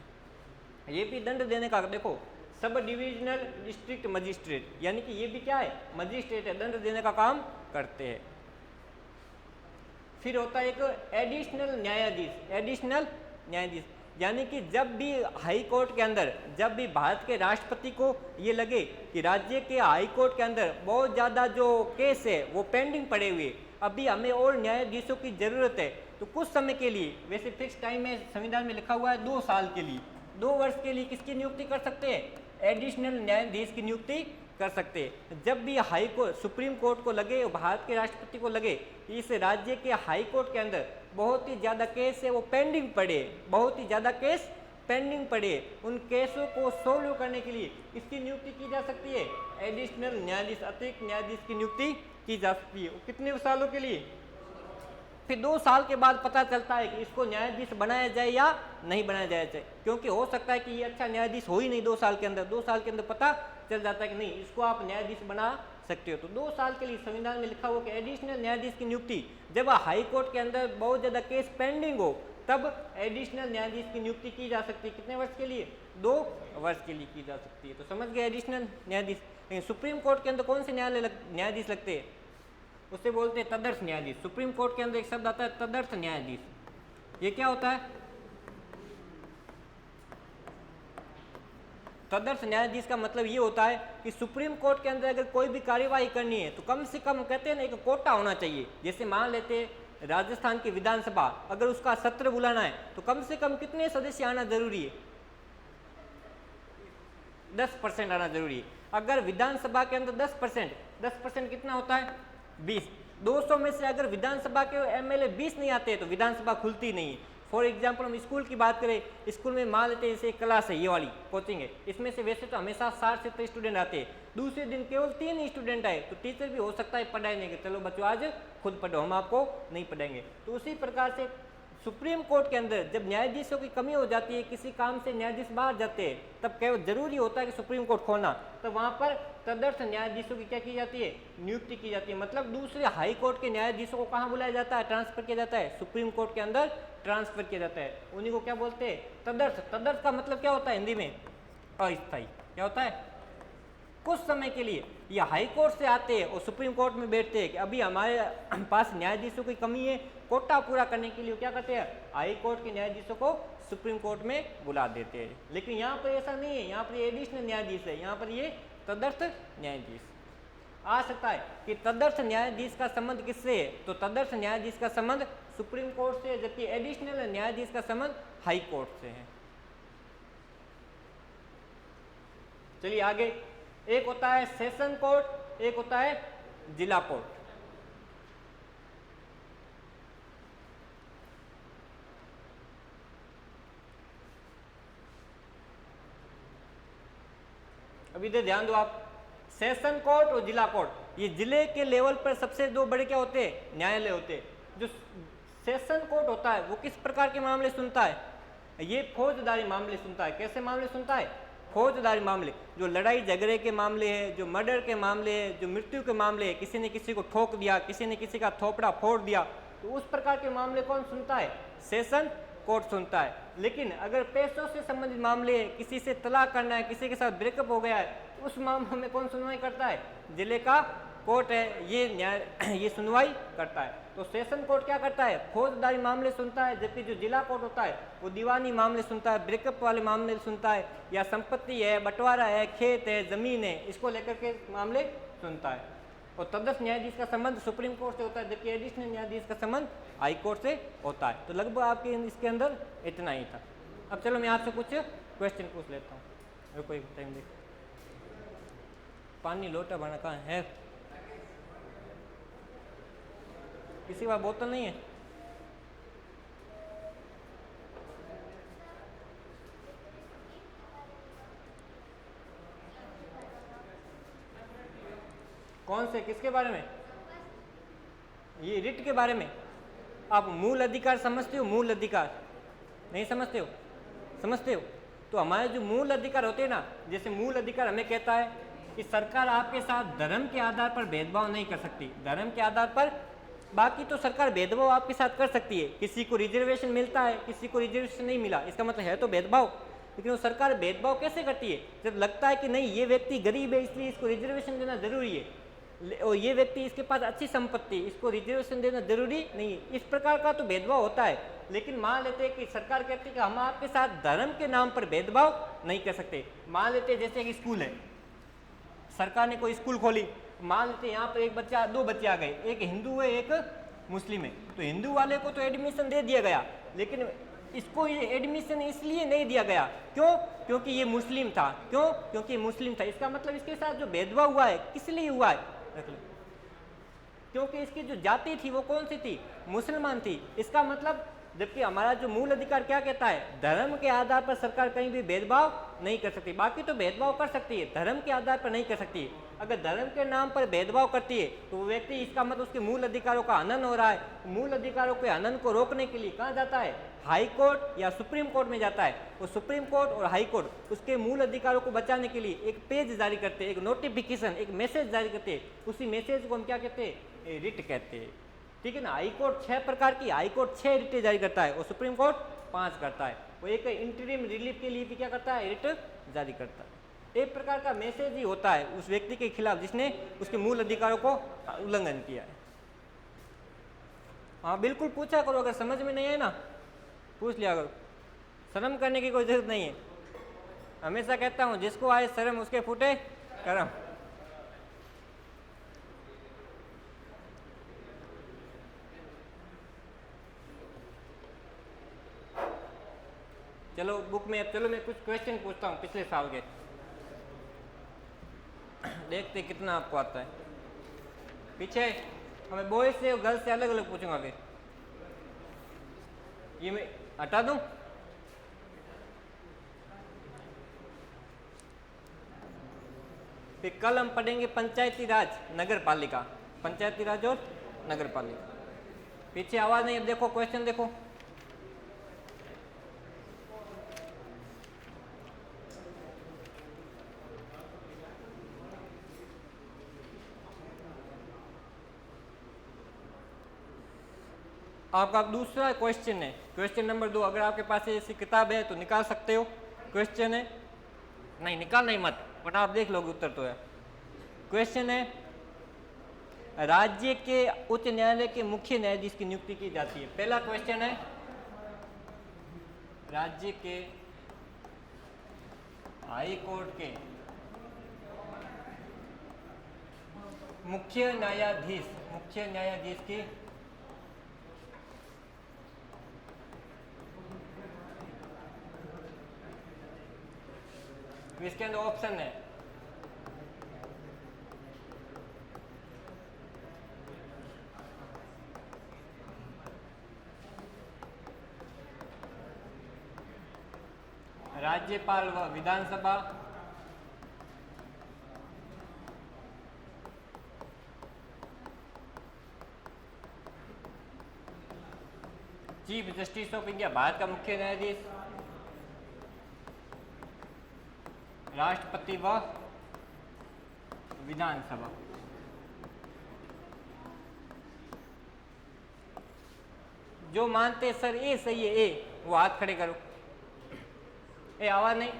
ये भी दंड देने का, देखो सब डिविजनल डिस्ट्रिक्ट मजिस्ट्रेट, यानी कि ये भी क्या है? मजिस्ट्रेट है, दंड देने का काम करते हैं। फिर होता है एक एडिशनल न्यायाधीश, एडिशनल न्यायाधीश, यानी कि जब भी हाई कोर्ट के अंदर, जब भी भारत के राष्ट्रपति को ये लगे कि राज्य के हाई कोर्ट के अंदर बहुत ज़्यादा जो केस है वो पेंडिंग पड़े हुए, अभी हमें और न्यायाधीशों की ज़रूरत है, तो कुछ समय के लिए, वैसे फिक्स टाइम में संविधान में लिखा हुआ है 2 साल के लिए, 2 वर्ष के लिए किसकी नियुक्ति कर सकते हैं? एडिशनल न्यायाधीश की नियुक्ति कर सकते हैं। जब भी हाई कोर्ट, सुप्रीम कोर्ट को लगे, भारत के राष्ट्रपति को लगे कि इस राज्य के हाई कोर्ट के अंदर बहुत ही ज़्यादा केस है वो पेंडिंग पड़े, बहुत ही ज़्यादा केस पेंडिंग पड़े, उन केसों को सोल्व करने के लिए इसकी नियुक्ति की जा सकती है, एडिशनल न्यायाधीश, अतिरिक्त न्यायाधीश की नियुक्ति की जा सकती है। कितने सालों के लिए? फिर 2 साल के बाद पता चलता है कि इसको न्यायाधीश बनाया जाए या नहीं बनाया जाए, क्योंकि हो सकता है कि ये अच्छा न्यायाधीश हो ही नहीं 2 साल के अंदर। 2 साल के अंदर पता चल जाता है कि नहीं, इसको आप न्यायाधीश बना सकते हो। तो 2 साल के लिए संविधान में लिखा हुआ कि एडिशनल न्यायाधीश की नियुक्ति, जब हाई कोर्ट के अंदर बहुत ज़्यादा केस पेंडिंग हो तब एडिशनल न्यायाधीश की नियुक्ति की जा सकती है। कितने वर्ष के लिए? 2 वर्ष के लिए की जा सकती है। तो समझ गए एडिशनल न्यायाधीश। लेकिन सुप्रीम कोर्ट के अंदर कौन से न्यायाधीश लगते हैं? उसे बोलते हैं तदर्थ न्यायाधीश। सुप्रीम कोर्ट के अंदर एक शब्द आता है तदर्थ न्यायाधीश। ये क्या होता है? तदर्थ न्यायाधीश का मतलब ये होता है कि सुप्रीम कोर्ट के अंदर अगर कोई भी कार्यवाही करनी है तो कम से कम, कहते हैं ना, एक कोटा होना चाहिए। जैसे मान लेते हैं राजस्थान की विधानसभा, अगर उसका सत्र बुलाना है तो कम से कम कितने सदस्य आना जरूरी है? 10% आना जरूरी है। अगर विधानसभा के अंदर 10% कितना होता है? 20। 200 में से अगर विधानसभा के MLA 20 नहीं आते तो विधानसभा खुलती नहीं है। फॉर एग्जाम्पल हम स्कूल की बात करें, स्कूल में मान लेते हैं जैसे एक क्लास है, ये वाली कोचिंग है, इसमें से वैसे तो हमेशा 60 से 70 स्टूडेंट आते हैं, दूसरे दिन केवल 3 ही स्टूडेंट आए तो टीचर भी हो सकता है पढ़ाई नहीं, चलो बच्चों आज खुद पढ़ो, हम आपको नहीं पढ़ाएंगे। तो उसी प्रकार से सुप्रीम कोर्ट के अंदर जब न्यायाधीशों की कमी हो जाती है, किसी काम से न्यायाधीश बाहर जाते हैं, तब केवल जरूरी होता है कि सुप्रीम कोर्ट खोलना, तो वहां पर तदर्थ न्यायाधीशों की क्या की जाती है, नियुक्ति की जाती है। मतलब दूसरे हाई कोर्ट के न्यायाधीशों को कहाँ बुलाया जाता है, ट्रांसफर किया जाता है, सुप्रीम कोर्ट के अंदर ट्रांसफर किया जाता है। उन्हीं को क्या बोलते हैं, तदर्थ। तदर्थ का मतलब क्या होता है हिंदी में, अस्थायी। क्या होता है, कुछ समय के लिए ये हाई कोर्ट से आते हैं और सुप्रीम कोर्ट में बैठते हैं कि अभी हमारे पास न्यायाधीशों की कमी है, कोटा पूरा करने के लिए क्या करते हैं, हाई कोर्ट के न्यायाधीशों को सुप्रीम कोर्ट में बुला देते हैं। लेकिन यहाँ पर ऐसा नहीं है, यहाँ पर एडिशनल न्यायाधीश है, यहाँ पर ये तदर्थ न्यायाधीश आ सकता है कि तदर्थ न्यायाधीश का संबंध किससे है, तो तदर्थ न्यायाधीश का संबंध सुप्रीम कोर्ट से, जबकि एडिशनल न्यायाधीश का संबंध हाई कोर्ट से है। चलिए आगे, एक होता है सेशन कोर्ट, एक होता है जिला कोर्ट। अभी इधर ध्यान दो आप, सेशन कोर्ट और जिला कोर्ट, ये जिले के लेवल पर सबसे दो बड़े क्या होते हैं, न्यायालय होते हैं। जो सेशन कोर्ट होता है वो किस प्रकार के मामले सुनता है, ये फौजदारी मामले सुनता है। कैसे मामले सुनता है, फौजदारी मामले, जो लड़ाई झगड़े के मामले हैं, जो मर्डर के मामले हैं, जो मृत्यु के मामले हैं, किसी ने किसी को ठोक दिया, किसी ने किसी का थोपड़ा फोड़ दिया, तो उस प्रकार के मामले कौन सुनता है, सेशन कोर्ट सुनता है। लेकिन अगर पैसों से संबंधित मामले है, किसी से तलाक करना है, किसी के साथ ब्रेकअप हो गया है, उस मामले में कौन सुनवाई करता है, जिले का कोर्ट है, ये सुनवाई करता है। तो सेशन कोर्ट क्या करता है, फौजदारी मामले सुनता है, जबकि जो जिला कोर्ट होता है वो दीवानी मामले सुनता है, ब्रेकअप वाले मामले सुनता है, या संपत्ति है, बंटवारा है, खेत है, जमीन है, इसको लेकर के मामले सुनता है। और तदर्थ न्यायाधीश का संबंध सुप्रीम कोर्ट से होता है, जबकि एडिशनल न्यायाधीश का संबंध हाई कोर्ट से होता है। तो लगभग आपके इसके अंदर इतना ही था। अब चलो मैं आपसे कुछ क्वेश्चन पूछ लेता हूँ। कोई टाइम देख, पानी लोटा बना कहाँ है, किसी बार बोतल नहीं है, कौन से, किसके बारे में, ये रिट के बारे में। आप मूल अधिकार समझते हो, मूल अधिकार नहीं समझते हो, समझते हो। तो हमारे जो मूल अधिकार होते हैं ना, जैसे मूल अधिकार हमें कहता है कि सरकार आपके साथ धर्म के आधार पर भेदभाव नहीं कर सकती। धर्म के आधार पर, बाकी तो सरकार भेदभाव आपके साथ कर सकती है, किसी को रिजर्वेशन मिलता है, किसी को रिजर्वेशन नहीं मिला, इसका मतलब है तो भेदभाव। लेकिन वो सरकार भेदभाव कैसे करती है, जब लगता है कि नहीं ये व्यक्ति गरीब है इसलिए इसको रिजर्वेशन देना जरूरी है, और ये व्यक्ति इसके पास अच्छी संपत्ति, इसको रिजर्वेशन देना जरूरी नहीं है। इस प्रकार का तो भेदभाव होता है। लेकिन मान लेते हैं कि सरकार कहती है कि हम आपके साथ धर्म के नाम पर भेदभाव नहीं कर सकते। मान लेते हैं जैसे एक स्कूल है, सरकार ने कोई स्कूल खोली, मान लेते हैं यहाँ पर एक बच्चा, दो बच्चे आ गए, एक हिंदू है एक मुस्लिम है, तो हिंदू वाले को तो एडमिशन दे दिया गया, लेकिन इसको ये एडमिशन इसलिए नहीं दिया गया, क्यों, क्योंकि ये मुस्लिम था। क्यों, क्योंकि मुस्लिम था। इसका मतलब इसके साथ जो भेदभाव हुआ है किस लिए हुआ है, क्योंकि इसकी जो जाति थी वो कौन सी थी, मुसलमान थी। इसका मतलब, जबकि हमारा जो मूल अधिकार क्या कहता है, धर्म के आधार पर सरकार कहीं भी भेदभाव नहीं कर सकती। बाकी तो भेदभाव कर सकती है, धर्म के आधार पर नहीं कर सकती। अगर धर्म के नाम पर भेदभाव करती है तो वो व्यक्ति, इसका मतलब उसके मूल अधिकारों का हनन हो रहा है। मूल अधिकारों के हनन को रोकने के लिए कहाँ जाता है, हाई कोर्ट या सुप्रीम कोर्ट में जाता है। वो सुप्रीम कोर्ट और हाई कोर्ट उसके मूल अधिकारों को बचाने के लिए एक पेज जारी करते हैं, एक नोटिफिकेशन, एक मैसेज जारी करते हैं। उसी मैसेज को हम क्या कहते हैं, रिट कहते हैं। ठीक है ना। हाई कोर्ट 6 प्रकार की, हाई कोर्ट 6 रिट जारी करता है और सुप्रीम कोर्ट 5 करता है। वो एक इंटरिम रिलीफ के लिए भी क्या करता है, रिट जारी करता है। एक प्रकार का मैसेज ही होता है उस व्यक्ति के खिलाफ जिसने उसके मूल अधिकारों को उल्लंघन किया है। हाँ बिल्कुल, पूछा करो, अगर समझ में नहीं है ना पूछ लिया करो, शर्म करने की कोई जरूरत नहीं है। हमेशा कहता हूँ जिसको आए शर्म उसके फूटे करम। चलो बुक में, चलो मैं कुछ क्वेश्चन पूछता हूँ पिछले साल के, देखते कितना आपको आता है। पीछे हमें बॉयज से और गर्ल्स से अलग अलग पूछूंगा। फिर ये मैं हटा दूं, फिर कल हम पढ़ेंगे पंचायती राज नगर पालिका, पंचायती राज और नगर पालिका। पीछे आवाज नहीं, अब देखो क्वेश्चन देखो। आपका दूसरा क्वेश्चन है, क्वेश्चन नंबर 2। अगर आपके पास ऐसी किताब है तो निकाल सकते हो। क्वेश्चन है, नहीं निकाल नहीं मत, बट आप देख लोगे उत्तर तो है। क्वेश्चन है, राज्य के उच्च न्यायालय के मुख्य न्यायाधीश की नियुक्ति की जाती है। पहला क्वेश्चन है, राज्य के हाई कोर्ट के मुख्य न्यायाधीश की इसके अंदर ऑप्शन है राज्यपाल व विधानसभा, chief justice of India Bharat का मुख्य न्यायाधीश, राष्ट्रपति व विधानसभा। जो मानते सर ए सही है, ए, वो हाथ खड़े करो। ए आवाज नहीं।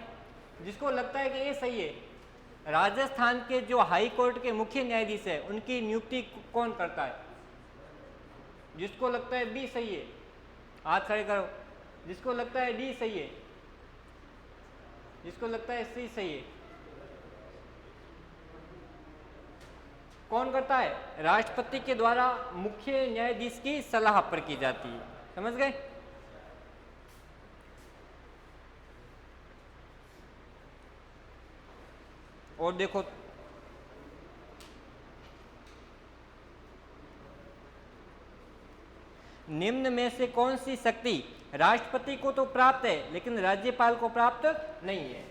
जिसको लगता है कि ए सही है, राजस्थान के जो हाई कोर्ट के मुख्य न्यायाधीश है उनकी नियुक्ति कौन करता है? जिसको लगता है बी सही है हाथ खड़े करो। जिसको लगता है डी सही है, जिसको लगता है सी सही है, कौन करता है? राष्ट्रपति के द्वारा मुख्य न्यायाधीश की सलाह पर की जाती है। समझ गए? और देखो, निम्न में से कौन सी शक्ति राष्ट्रपति को तो प्राप्त है लेकिन राज्यपाल को प्राप्त नहीं है?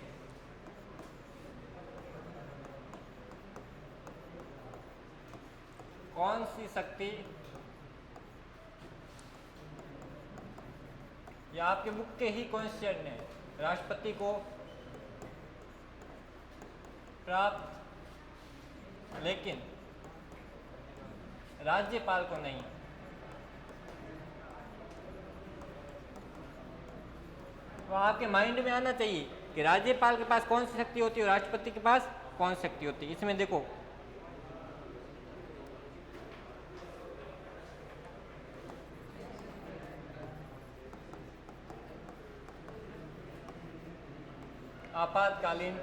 कौन सी शक्ति, या आपके बुक के ही क्वेश्चन है, राष्ट्रपति को प्राप्त लेकिन राज्यपाल को नहीं? तो आपके माइंड में आना चाहिए कि राज्यपाल के पास कौन सी शक्ति होती है और राष्ट्रपति के पास कौन सी शक्ति होती है। इसमें देखो, आपातकालीन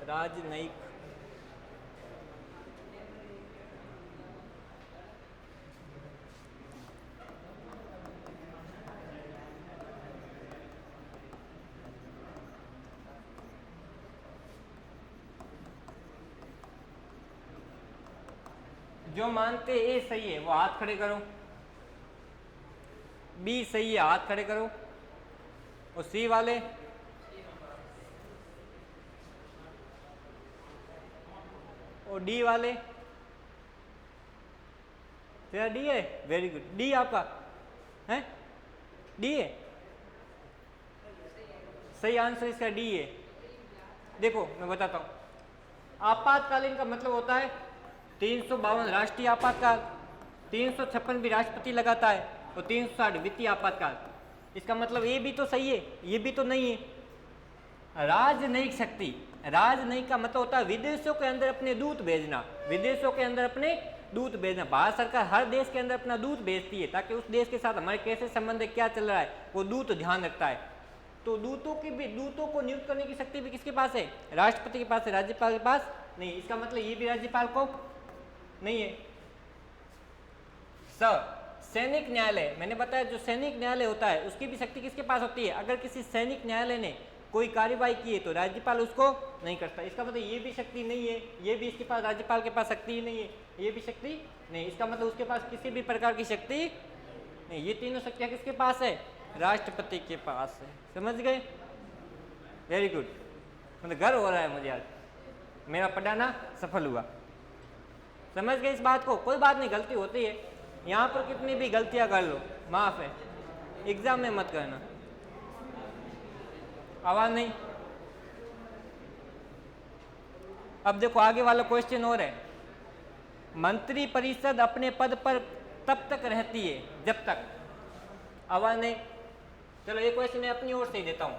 राजनयिक जो मानते ए सही है वो हाथ खड़े करो, बी सही है हाथ खड़े करो, और सी वाले, और डी वाले। तेरा डी है, वेरी गुड। डी आपका है, डी है, सही आंसर इसका डी है। देखो मैं बताता हूं, आपातकालीन का मतलब होता है 352 राष्ट्रीय आपातकाल, 356 भी राष्ट्रपति लगाता है, और 360 वित्तीय आपातकाल। इसका मतलब ये भी तो सही है, ये भी तो नहीं है। राजनयिक शक्ति, राजनयिक का मतलब होता है विदेशों के अंदर अपने दूत भेजना, विदेशों के अंदर अपने दूत भेजना। भारत सरकार हर देश के अंदर अपना दूत भेजती है ताकि उस देश के साथ हमारे कैसे संबंध है, क्या चल रहा है, वो दूत ध्यान रखता है। तो दूतों को नियुक्त करने की शक्ति भी किसके पास है? राष्ट्रपति के पास है, राज्यपाल के पास नहीं। इसका मतलब ये भी राज्यपाल को नहीं है। सैनिक न्यायालय, मैंने बताया जो सैनिक न्यायालय होता है उसकी भी शक्ति किसके पास होती है? अगर किसी सैनिक न्यायालय ने कोई कार्यवाही की है तो राज्यपाल उसको नहीं करता। इसका मतलब ये भी शक्ति नहीं है, ये भी इसके पास, राज्यपाल के पास शक्ति ही नहीं है, ये भी शक्ति नहीं। इसका मतलब उसके पास किसी भी प्रकार की शक्ति नहीं। ये तीनों शक्तियां किसके पास है? राष्ट्रपति के पास है। समझ गए? Very good. मतलब गर्व हो रहा है मुझे आज, मेरा पढ़ाना सफल हुआ। समझ गए इस बात को? कोई बात नहीं, गलती होती है, यहाँ पर कितनी भी गलतियां कर लो माफ है, एग्जाम में मत करना। आवाज नहीं, अब देखो आगे वाला क्वेश्चन और है, मंत्री परिषद अपने पद पर तब तक रहती है जब तक, आवाज नहीं, चलो ये क्वेश्चन मैं अपनी ओर से ही देता हूं।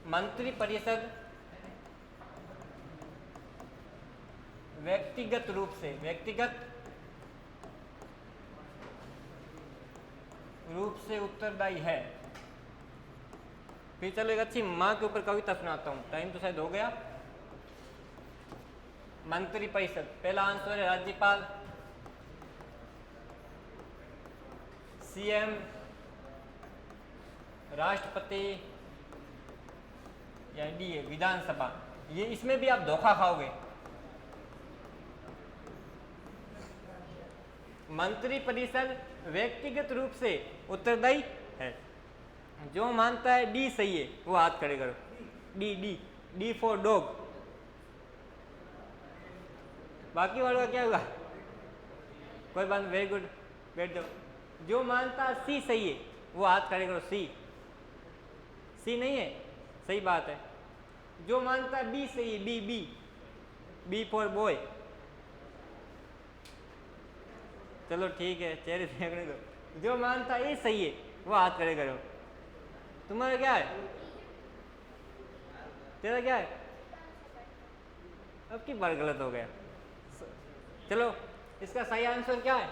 मंत्री परिषद व्यक्तिगत रूप से उत्तरदायी है। फिर चलो एक अच्छी माँ के ऊपर कविता सुनाता हूं, टाइम तो शायद हो गया। मंत्री परिषद, पहला आंसर है राज्यपाल, सीएम, राष्ट्रपति या डी है विधानसभा। ये इसमें भी आप धोखा खाओगे। मंत्री परिषद व्यक्तिगत रूप से उत्तरदायी है। जो मानता है डी सही है वो हाथ खड़े करो। D D D for dog. बाकी वालों का क्या होगा? कोई बात, वेरी गुड, बैठ जाओ। जो मानता सी सही है वो हाथ खड़े करो। सी सी नहीं है, सही बात है। जो मानता बी सही है, B B B for boy. चलो ठीक है, चेहरे देखने दो। जो मानता ए सही है वो हाथ खड़े करो। तुम्हारा क्या है? तेरा क्या है? अब की बार गलत हो गया। चलो इसका सही आंसर क्या है?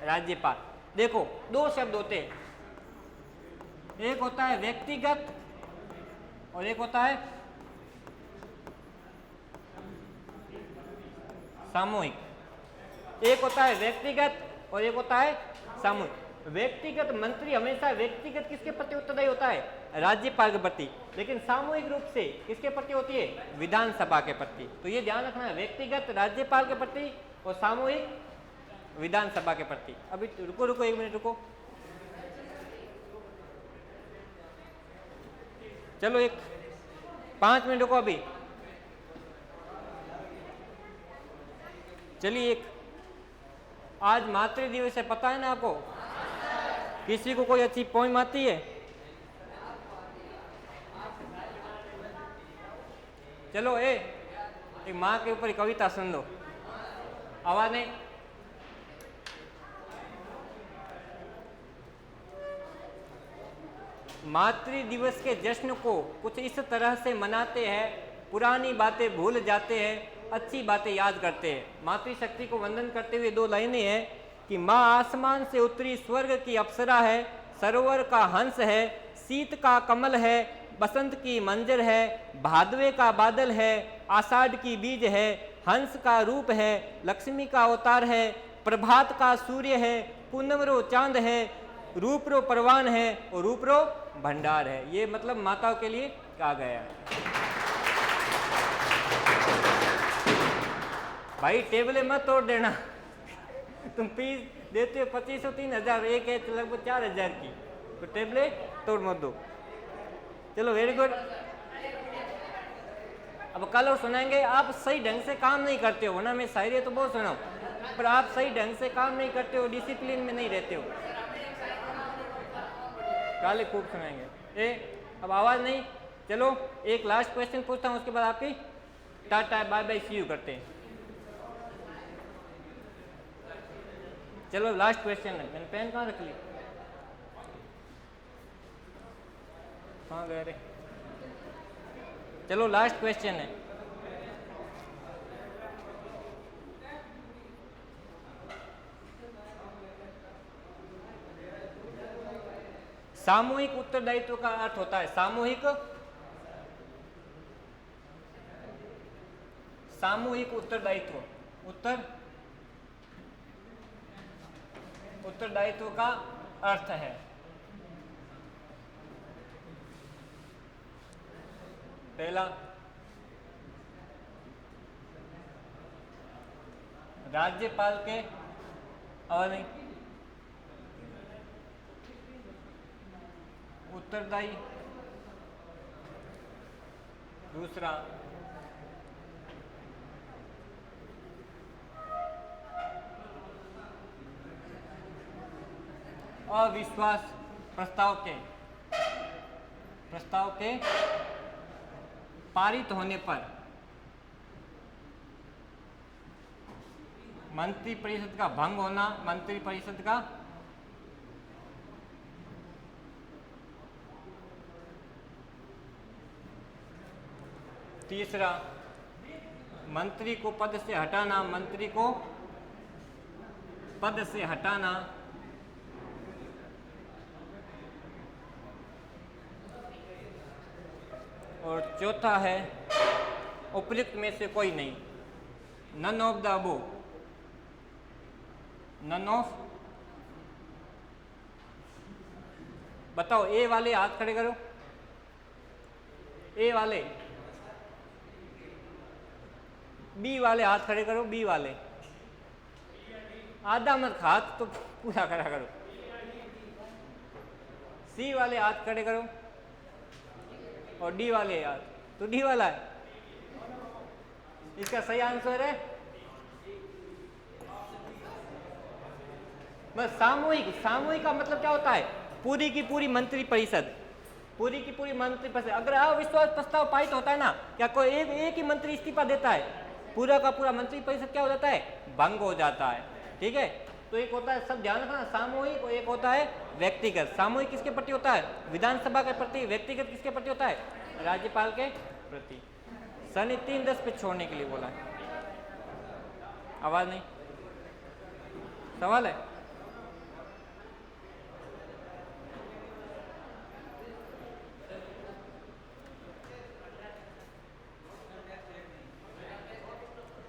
राज्यपाल। देखो दो शब्द होते हैं, एक होता है व्यक्तिगत और एक होता है सामूहिक। एक होता है व्यक्तिगत और एक होता है सामूहिक। व्यक्तिगत मंत्री हमेशा व्यक्तिगत किसके प्रति उत्तरदायी होता है? राज्यपाल के प्रति। लेकिन सामूहिक रूप से किसके प्रति होती है? विधानसभा के प्रति। तो ये ध्यान रखना है, व्यक्तिगत राज्यपाल के प्रति और सामूहिक विधानसभा के प्रति। अभी रुको रुको, एक मिनट रुको। चलो एक 5 मिनट रुको अभी। चलिए, एक आज मातृ दिवस है, पता है ना आपको? किसी को कोई अच्छी पोइम आती है? चलो एक माँ के ऊपर कविता सुन लो। आवाज नहीं। मातृ दिवस के जश्न को कुछ इस तरह से मनाते हैं, पुरानी बातें भूल जाते हैं, अच्छी बातें याद करते हैं। मातृशक्ति को वंदन करते हुए 2 लाइनें हैं कि माँ आसमान से उतरी स्वर्ग की अप्सरा है, सरोवर का हंस है, शीत का कमल है, बसंत की मंजर है, भादवे का बादल है, आषाढ़ की बीज है, हंस का रूप है, लक्ष्मी का अवतार है, प्रभात का सूर्य है, पूनमरो चांद है, रूपरो परवान है और रूपरो भंडार है। ये मतलब माताओं के लिए कहा गया है। भाई टेबलें मत तोड़ देना। तुम फीस देते हो 2500 3000, एक है लगभग 4000 की, तो टेबलें तोड़ मत दो। चलो वेरी गुड। अब कल और सुनाएंगे। आप सही ढंग से काम नहीं करते हो ना, मैं शायरी तो बहुत सुनाऊं, पर आप सही ढंग से काम नहीं करते हो, डिसिप्लिन में नहीं रहते हो। काले खूब सुनाएंगे। अब आवाज नहीं। चलो एक लास्ट क्वेश्चन पूछता हूं, उसके बाद आपकी tata bye bye see you करते हैं। चलो लास्ट क्वेश्चन है। मैंने पेन कहाँ रख ली? कहाँ गए रे? चलो लास्ट क्वेश्चन है। सामूहिक उत्तरदायित्व का अर्थ होता है सामूहिक उत्तरदायित्व। उत्तरदायित्व का अर्थ है पहला राज्यपाल के और उत्तरदायी, दूसरा अविश्वास प्रस्ताव के पारित होने पर मंत्रिपरिषद का भंग होना, मंत्रिपरिषद का तीसरा, मंत्री को पद से हटाना, मंत्री को पद से हटाना, और चौथा है उपयुक्त में से कोई नहीं, none of the above, none of. बताओ, ए वाले हाथ खड़े करो, ए वाले, बी वाले हाथ खड़े करो, बी वाले, आधा मत, हाथ तो पूरा खड़ा करो। सी वाले हाथ खड़े करो और डी वाले हाथ, तो डी वाला है इसका सही आंसर है। बस सामूहिक, सामूहिक का मतलब क्या होता है? पूरी की पूरी मंत्रिपरिषद, पूरी की पूरी मंत्रिपरिषद। अगर अविश्वास प्रस्ताव पारित होता है ना, क्या कोई एक ही मंत्री इस्तीफा देता है, पूरा का पूरा मंत्रिपरिषद क्या हो जाता है? भंग हो जाता है। ठीक है, तो एक होता है, सब ध्यान रखना, सामूहिक, और एक होता है व्यक्तिगत। सामूहिक किसके प्रति होता है? विधानसभा के प्रति। व्यक्तिगत किसके प्रति होता है? राज्यपाल के प्रति। सन 310 पे छोड़ने के लिए बोला है। आवाज नहीं, सवाल है?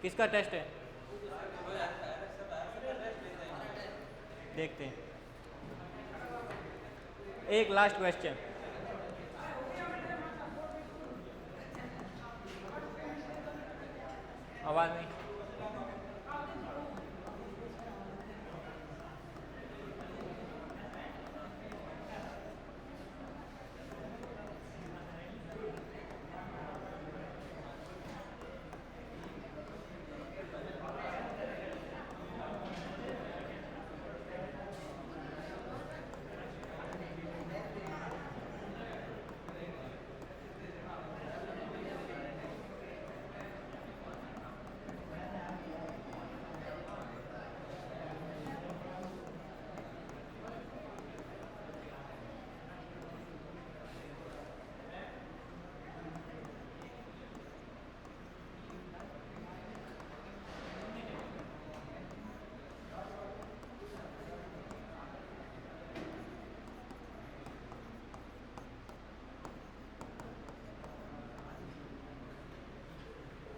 किसका टेस्ट है? देखते हैं। एक लास्ट क्वेश्चन, आवाज नहीं,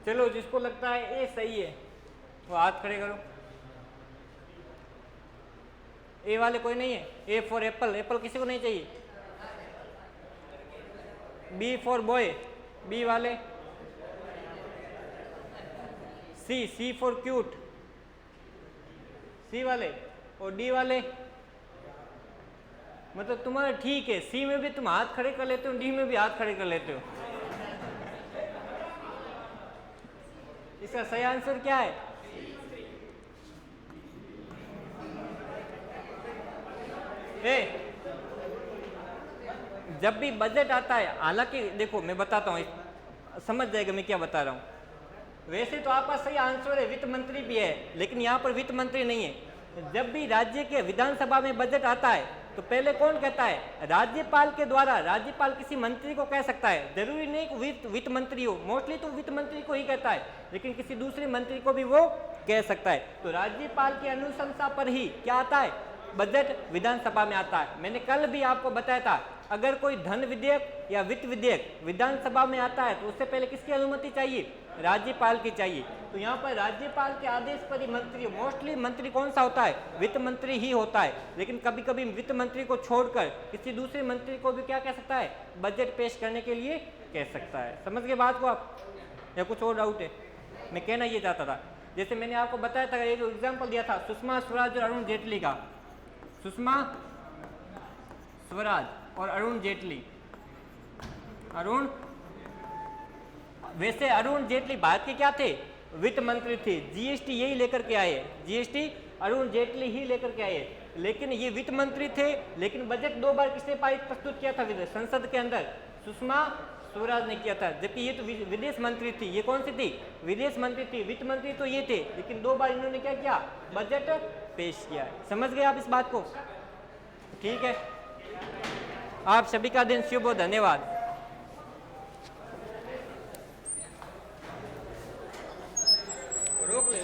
चलो जिसको लगता है ए सही है वो हाथ खड़े करो। ए वाले कोई नहीं है? ए फॉर एप्पल, एप्पल किसी को नहीं चाहिए? बी फॉर बॉय, बी वाले? सी, सी फॉर क्यूट, सी वाले? और डी वाले? मतलब तुम्हारा ठीक है, सी में भी तुम हाथ खड़े कर लेते हो, डी में भी हाथ खड़े कर लेते हो। इसका सही आंसर क्या है? ए, जब भी बजट आता है, हालांकि देखो मैं बताता हूँ, समझ जाएगा मैं क्या बता रहा हूँ। वैसे तो आपका सही आंसर है, वित्त मंत्री भी है, लेकिन यहाँ पर वित्त मंत्री नहीं है। जब भी राज्य के विधानसभा में बजट आता है तो पहले कौन कहता है? राज्यपाल के द्वारा। राज्यपाल किसी मंत्री को कह सकता है, जरूरी नहीं कि वित्त मंत्री हो, मोस्टली तो वित्त मंत्री को ही कहता है, लेकिन किसी दूसरे मंत्री को भी वो कह सकता है। तो राज्यपाल की अनुशंसा पर ही क्या आता है? बजट विधानसभा में आता है। मैंने कल भी आपको बताया था, अगर कोई धन विधेयक या वित्त विधेयक विधानसभा में आता है तो उससे पहले किसकी अनुमति चाहिए? राज्यपाल की चाहिए। तो यहाँ पर राज्यपाल के आदेश पर ही मंत्री, मोस्टली मंत्री कौन सा होता है? वित्त मंत्री ही होता है, लेकिन कभी कभी वित्त मंत्री को छोड़कर किसी दूसरे मंत्री को भी क्या कह सकता है? बजट पेश करने के लिए कह सकता है। समझ गए बात को आप, या कुछ और डाउट है? मैं कहना ये चाहता था, जैसे मैंने आपको बताया था, एक एग्जाम्पल दिया था सुषमा स्वराज और अरुण जेटली का। सुषमा स्वराज और अरुण जेटली। वैसे अरुण जेटली भारत के क्या थे? वित्त मंत्री थे। जीएसटी यही लेकर के आए, जीएसटी अरुण जेटली ही लेकर के आए। लेकिन ये वित्त मंत्री थे, लेकिन बजट 2 बार किसने प्रस्तुत किया था संसद के अंदर? सुषमा स्वराज ने किया था। जबकि ये तो विदेश मंत्री थी। ये कौन सी थी? विदेश मंत्री थी। वित्त मंत्री तो ये थे, लेकिन 2 बार इन्होंने क्या किया? बजट पेश किया। समझ गए आप इस बात को? ठीक है, आप सभी का दिन शुभ हो। धन्यवाद। रोक ले।